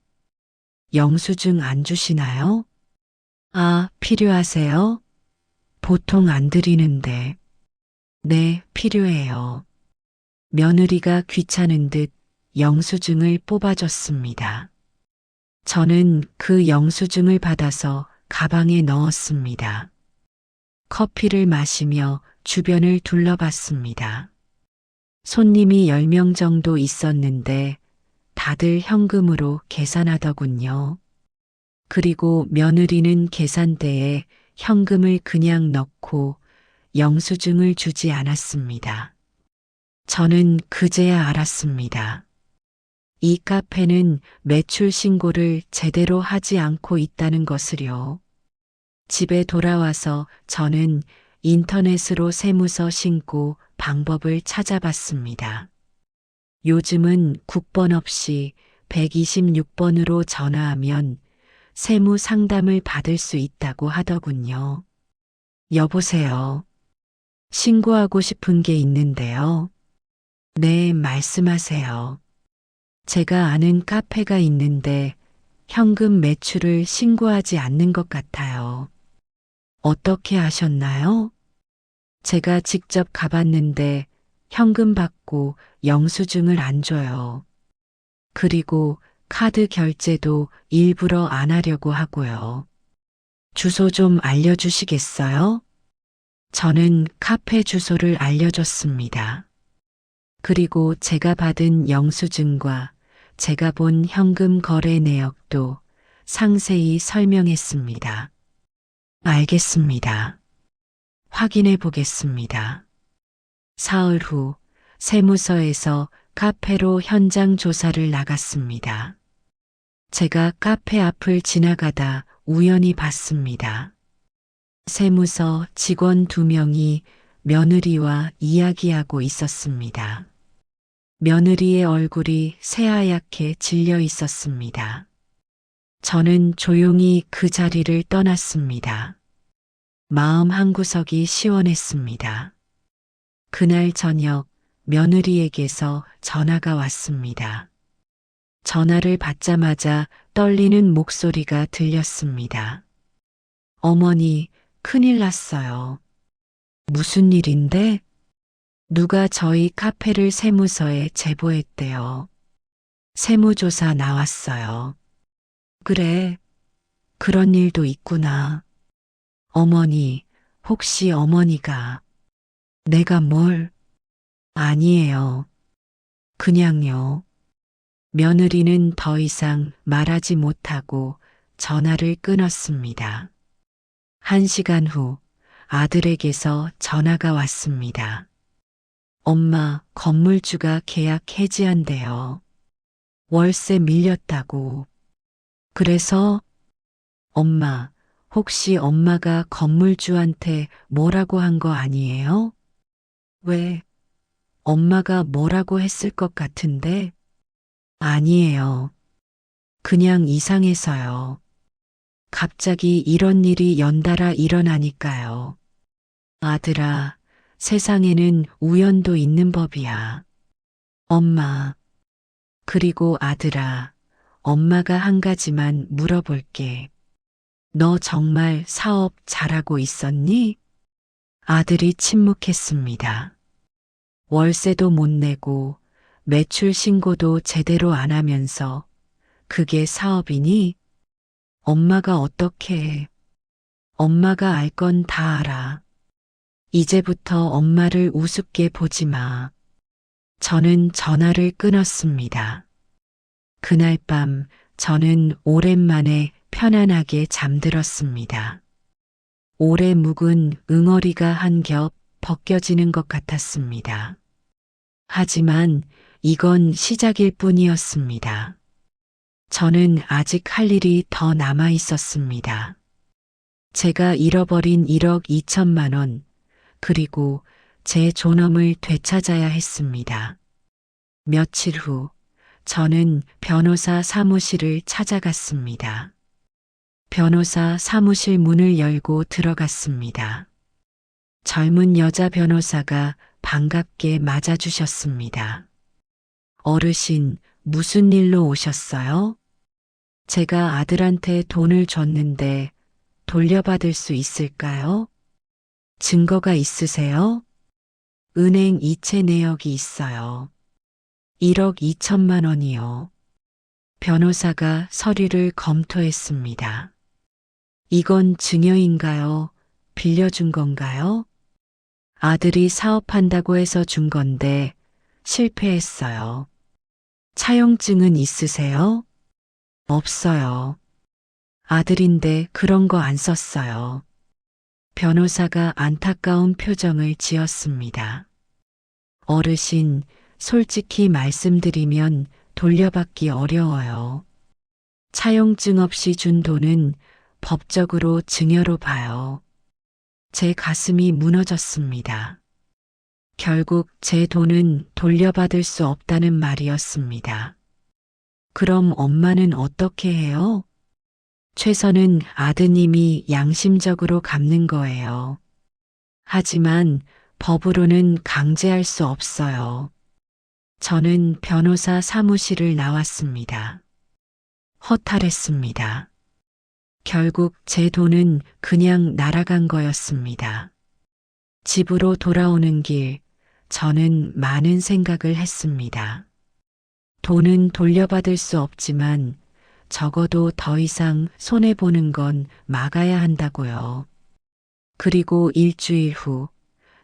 영수증 안 주시나요? 아, 필요하세요? 보통 안 드리는데. 네, 필요해요. 며느리가 귀찮은 듯 영수증을 뽑아줬습니다. 저는 그 영수증을 받아서 가방에 넣었습니다. 커피를 마시며 주변을 둘러봤습니다. 손님이 10명 정도 있었는데 다들 현금으로 계산하더군요. 그리고 며느리는 계산대에 현금을 그냥 넣고 영수증을 주지 않았습니다. 저는 그제야 알았습니다. 이 카페는 매출 신고를 제대로 하지 않고 있다는 것을요. 집에 돌아와서 저는 인터넷으로 세무서 신고 방법을 찾아봤습니다. 요즘은 국번 없이 126번으로 전화하면 세무 상담을 받을 수 있다고 하더군요. 여보세요. 신고하고 싶은 게 있는데요. 네, 말씀하세요. 제가 아는 카페가 있는데 현금 매출을 신고하지 않는 것 같아요. 어떻게 아셨나요? 제가 직접 가봤는데 현금 받고 영수증을 안 줘요. 그리고 카드 결제도 일부러 안 하려고 하고요. 주소 좀 알려주시겠어요? 저는 카페 주소를 알려줬습니다. 그리고 제가 받은 영수증과 제가 본 현금 거래 내역도 상세히 설명했습니다. 알겠습니다. 확인해 보겠습니다. 사흘 후 세무서에서 카페로 현장 조사를 나갔습니다. 제가 카페 앞을 지나가다 우연히 봤습니다. 세무서 직원 2명이 며느리와 이야기하고 있었습니다. 며느리의 얼굴이 새하얗게 질려 있었습니다. 저는 조용히 그 자리를 떠났습니다. 마음 한구석이 시원했습니다. 그날 저녁 며느리에게서 전화가 왔습니다. 전화를 받자마자 떨리는 목소리가 들렸습니다. 어머니, 큰일 났어요. 무슨 일인데? 누가 저희 카페를 세무서에 제보했대요. 세무조사 나왔어요. 그래, 그런 일도 있구나. 어머니, 혹시 어머니가 내가 뭘? 아니에요. 그냥요. 며느리는 더 이상 말하지 못하고 전화를 끊었습니다. 1시간 후 아들에게서 전화가 왔습니다. 엄마, 건물주가 계약 해지한대요. 월세 밀렸다고. 그래서 엄마, 혹시 엄마가 건물주한테 뭐라고 한 거 아니에요? 왜? 엄마가 뭐라고 했을 것 같은데? 아니에요. 그냥 이상해서요. 갑자기 이런 일이 연달아 일어나니까요. 아들아, 세상에는 우연도 있는 법이야. 엄마, 그리고 아들아, 엄마가 한 가지만 물어볼게. 너 정말 사업 잘하고 있었니? 아들이 침묵했습니다. 월세도 못 내고 매출 신고도 제대로 안 하면서 그게 사업이니? 엄마가 어떻게 해? 엄마가 알 건 다 알아. 이제부터 엄마를 우습게 보지 마. 저는 전화를 끊었습니다. 그날 밤 저는 오랜만에 편안하게 잠들었습니다. 오래 묵은 응어리가 한 겹 벗겨지는 것 같았습니다. 하지만 이건 시작일 뿐이었습니다. 저는 아직 할 일이 더 남아 있었습니다. 제가 잃어버린 1억 2천만 원, 그리고 제 존엄을 되찾아야 했습니다. 며칠 후, 저는 변호사 사무실을 찾아갔습니다. 변호사 사무실 문을 열고 들어갔습니다. 젊은 여자 변호사가 반갑게 맞아주셨습니다. 어르신, 무슨 일로 오셨어요? 제가 아들한테 돈을 줬는데 돌려받을 수 있을까요? 증거가 있으세요? 은행 이체 내역이 있어요. 1억 2천만 원이요. 변호사가 서류를 검토했습니다. 이건 증여인가요? 빌려준 건가요? 아들이 사업한다고 해서 준 건데 실패했어요. 차용증은 있으세요? 없어요. 아들인데 그런 거 안 썼어요. 변호사가 안타까운 표정을 지었습니다. 어르신, 솔직히 말씀드리면 돌려받기 어려워요. 차용증 없이 준 돈은 법적으로 증여로 봐요. 제 가슴이 무너졌습니다. 결국 제 돈은 돌려받을 수 없다는 말이었습니다. 그럼 엄마는 어떻게 해요? 최선은 아드님이 양심적으로 갚는 거예요. 하지만 법으로는 강제할 수 없어요. 저는 변호사 사무실을 나왔습니다. 허탈했습니다. 결국 제 돈은 그냥 날아간 거였습니다. 집으로 돌아오는 길, 저는 많은 생각을 했습니다. 돈은 돌려받을 수 없지만 적어도 더 이상 손해보는 건 막아야 한다고요. 그리고 일주일 후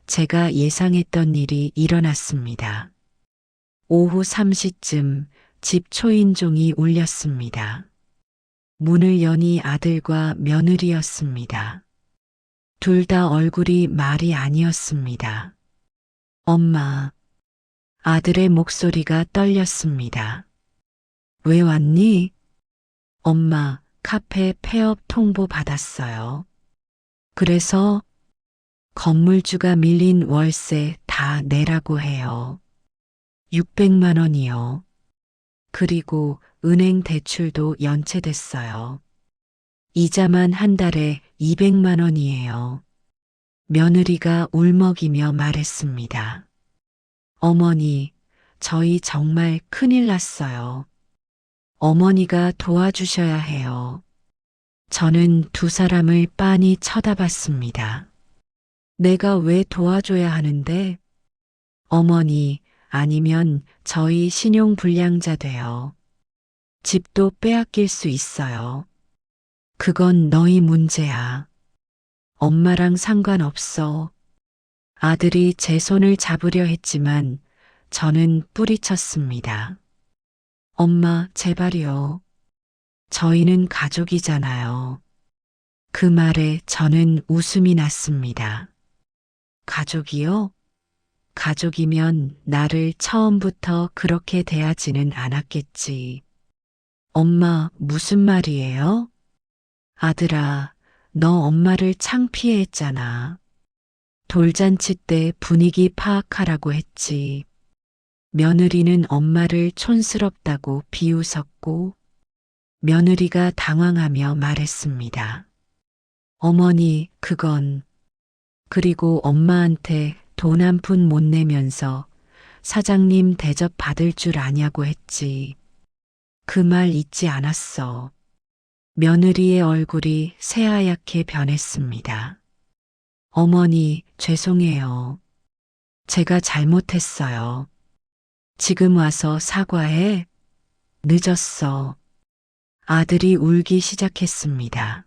제가 예상했던 일이 일어났습니다. 오후 3시쯤 집 초인종이 울렸습니다. 문을 여니 아들과 며느리였습니다. 둘 다 얼굴이 말이 아니었습니다. 엄마, 아들의 목소리가 떨렸습니다. 왜 왔니? 엄마, 카페 폐업 통보 받았어요. 그래서 건물주가 밀린 월세 다 내라고 해요. 600만 원이요. 그리고 은행 대출도 연체됐어요. 이자만 한 달에 200만 원이에요. 며느리가 울먹이며 말했습니다. 어머니, 저희 정말 큰일 났어요. 어머니가 도와주셔야 해요. 저는 두 사람을 빤히 쳐다봤습니다. 내가 왜 도와줘야 하는데? 어머니, 아니면 저희 신용불량자 돼요. 집도 빼앗길 수 있어요. 그건 너희 문제야. 엄마랑 상관없어. 아들이 제 손을 잡으려 했지만 저는 뿌리쳤습니다. 엄마, 제발요. 저희는 가족이잖아요. 그 말에 저는 웃음이 났습니다. 가족이요? 가족이면 나를 처음부터 그렇게 대하지는 않았겠지. 엄마, 무슨 말이에요? 아들아, 너 엄마를 창피해했잖아. 돌잔치 때 분위기 파악하라고 했지. 며느리는 엄마를 촌스럽다고 비웃었고, 며느리가 당황하며 말했습니다. 어머니, 그건. 그리고 엄마한테 돈 한 푼 못 내면서 사장님 대접 받을 줄 아냐고 했지. 그 말 잊지 않았어. 며느리의 얼굴이 새하얗게 변했습니다. 어머니, 죄송해요. 제가 잘못했어요. 지금 와서 사과해. 늦었어. 아들이 울기 시작했습니다.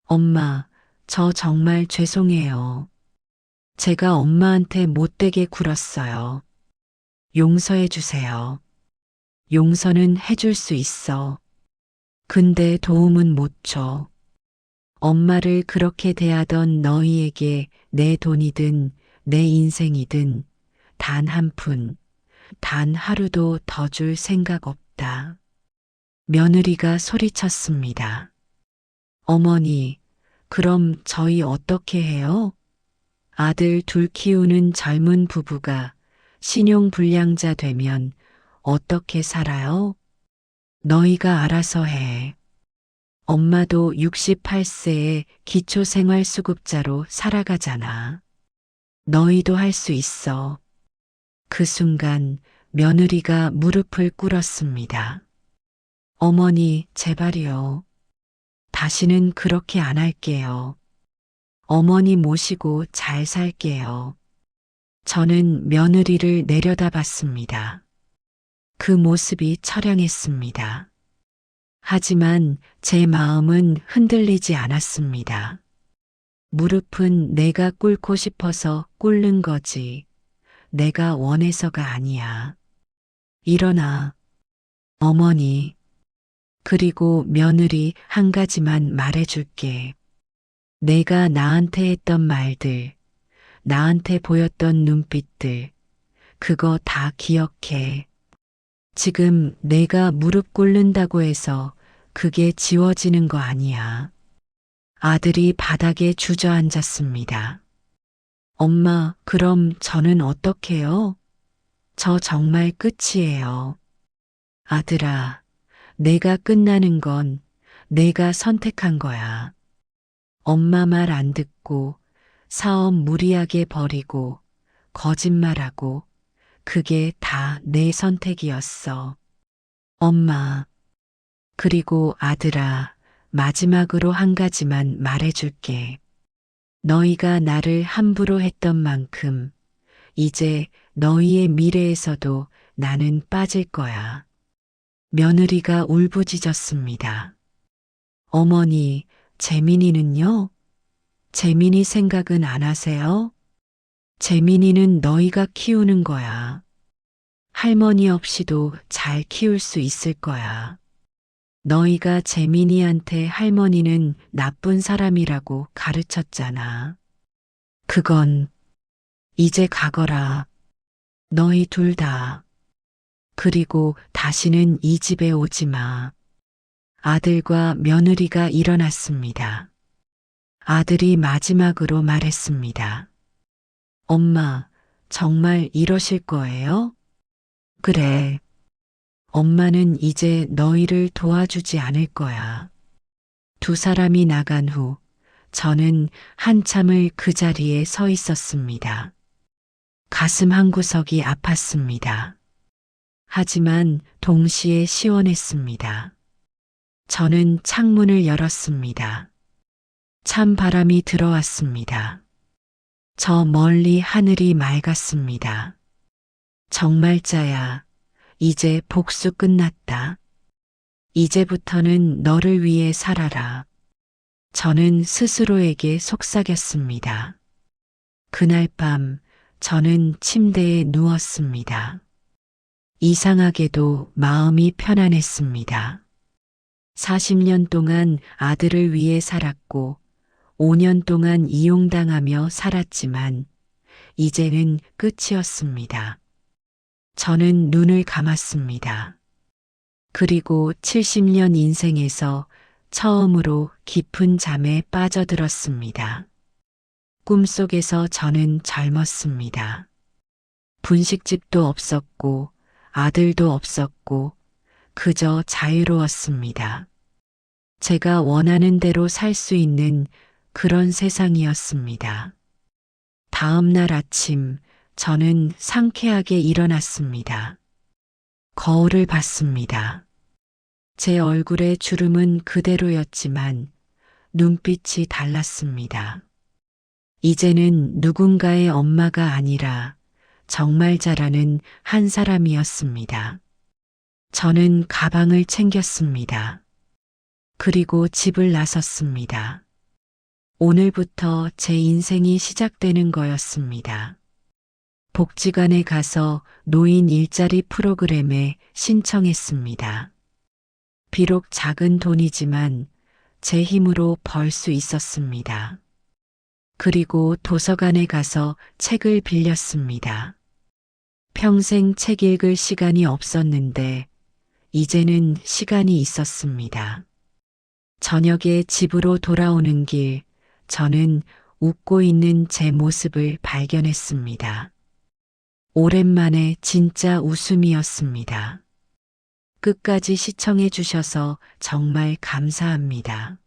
엄마, 저 정말 죄송해요. 제가 엄마한테 못되게 굴었어요. 용서해 주세요. 용서는 해줄 수 있어. 근데 도움은 못 줘. 엄마를 그렇게 대하던 너희에게 내 돈이든 내 인생이든 단 한 푼, 단 하루도 더 줄 생각 없다. 며느리가 소리쳤습니다. 어머니, 그럼 저희 어떻게 해요? 아들 둘 키우는 젊은 부부가 신용불량자 되면 어떻게 살아요? 너희가 알아서 해. 엄마도 68세에 기초생활수급자로 살아가잖아. 너희도 할 수 있어. 그 순간 며느리가 무릎을 꿇었습니다. 어머니, 제발이요. 다시는 그렇게 안 할게요. 어머니 모시고 잘 살게요. 저는 며느리를 내려다봤습니다. 그 모습이 처량했습니다. 하지만 제 마음은 흔들리지 않았습니다. 무릎은 내가 꿇고 싶어서 꿇는 거지. 내가 원해서가 아니야. 일어나. 어머니. 그리고 며느리 한 가지만 말해줄게. 내가 나한테 했던 말들, 나한테 보였던 눈빛들, 그거 다 기억해. 지금 내가 무릎 꿇는다고 해서 그게 지워지는 거 아니야. 아들이 바닥에 주저앉았습니다. 엄마, 그럼 저는 어떡해요? 저 정말 끝이에요. 아들아, 내가 끝나는 건 내가 선택한 거야. 엄마 말 안 듣고 사업 무리하게 버리고 거짓말하고 그게 다 내 선택이었어. 엄마. 그리고 아들아, 마지막으로 한 가지만 말해줄게. 너희가 나를 함부로 했던 만큼 이제 너희의 미래에서도 나는 빠질 거야. 며느리가 울부짖었습니다. 어머니, 재민이는요? 재민이 생각은 안 하세요? 재민이는 너희가 키우는 거야. 할머니 없이도 잘 키울 수 있을 거야. 너희가 재민이한테 할머니는 나쁜 사람이라고 가르쳤잖아. 그건 이제 가거라. 너희 둘 다. 그리고 다시는 이 집에 오지 마. 아들과 며느리가 일어났습니다. 아들이 마지막으로 말했습니다. 엄마, 정말 이러실 거예요? 그래. 엄마는 이제 너희를 도와주지 않을 거야. 두 사람이 나간 후 저는 한참을 그 자리에 서 있었습니다. 가슴 한구석이 아팠습니다. 하지만 동시에 시원했습니다. 저는 창문을 열었습니다. 찬 바람이 들어왔습니다. 저 멀리 하늘이 맑았습니다. 정말자야, 이제 복수 끝났다. 이제부터는 너를 위해 살아라. 저는 스스로에게 속삭였습니다. 그날 밤 저는 침대에 누웠습니다. 이상하게도 마음이 편안했습니다. 40년 동안 아들을 위해 살았고 5년 동안 이용당하며 살았지만 이제는 끝이었습니다. 저는 눈을 감았습니다. 그리고 70년 인생에서 처음으로 깊은 잠에 빠져들었습니다. 꿈속에서 저는 젊었습니다. 분식집도 없었고 아들도 없었고 그저 자유로웠습니다. 제가 원하는 대로 살 수 있는 그런 세상이었습니다. 다음 날 아침 저는 상쾌하게 일어났습니다. 거울을 봤습니다. 제 얼굴의 주름은 그대로였지만 눈빛이 달랐습니다. 이제는 누군가의 엄마가 아니라 정말 잘하는 한 사람이었습니다. 저는 가방을 챙겼습니다. 그리고 집을 나섰습니다. 오늘부터 제 인생이 시작되는 거였습니다. 복지관에 가서 노인 일자리 프로그램에 신청했습니다. 비록 작은 돈이지만 제 힘으로 벌 수 있었습니다. 그리고 도서관에 가서 책을 빌렸습니다. 평생 책 읽을 시간이 없었는데 이제는 시간이 있었습니다. 저녁에 집으로 돌아오는 길, 저는 웃고 있는 제 모습을 발견했습니다. 오랜만에 진짜 웃음이었습니다. 끝까지 시청해 주셔서 정말 감사합니다.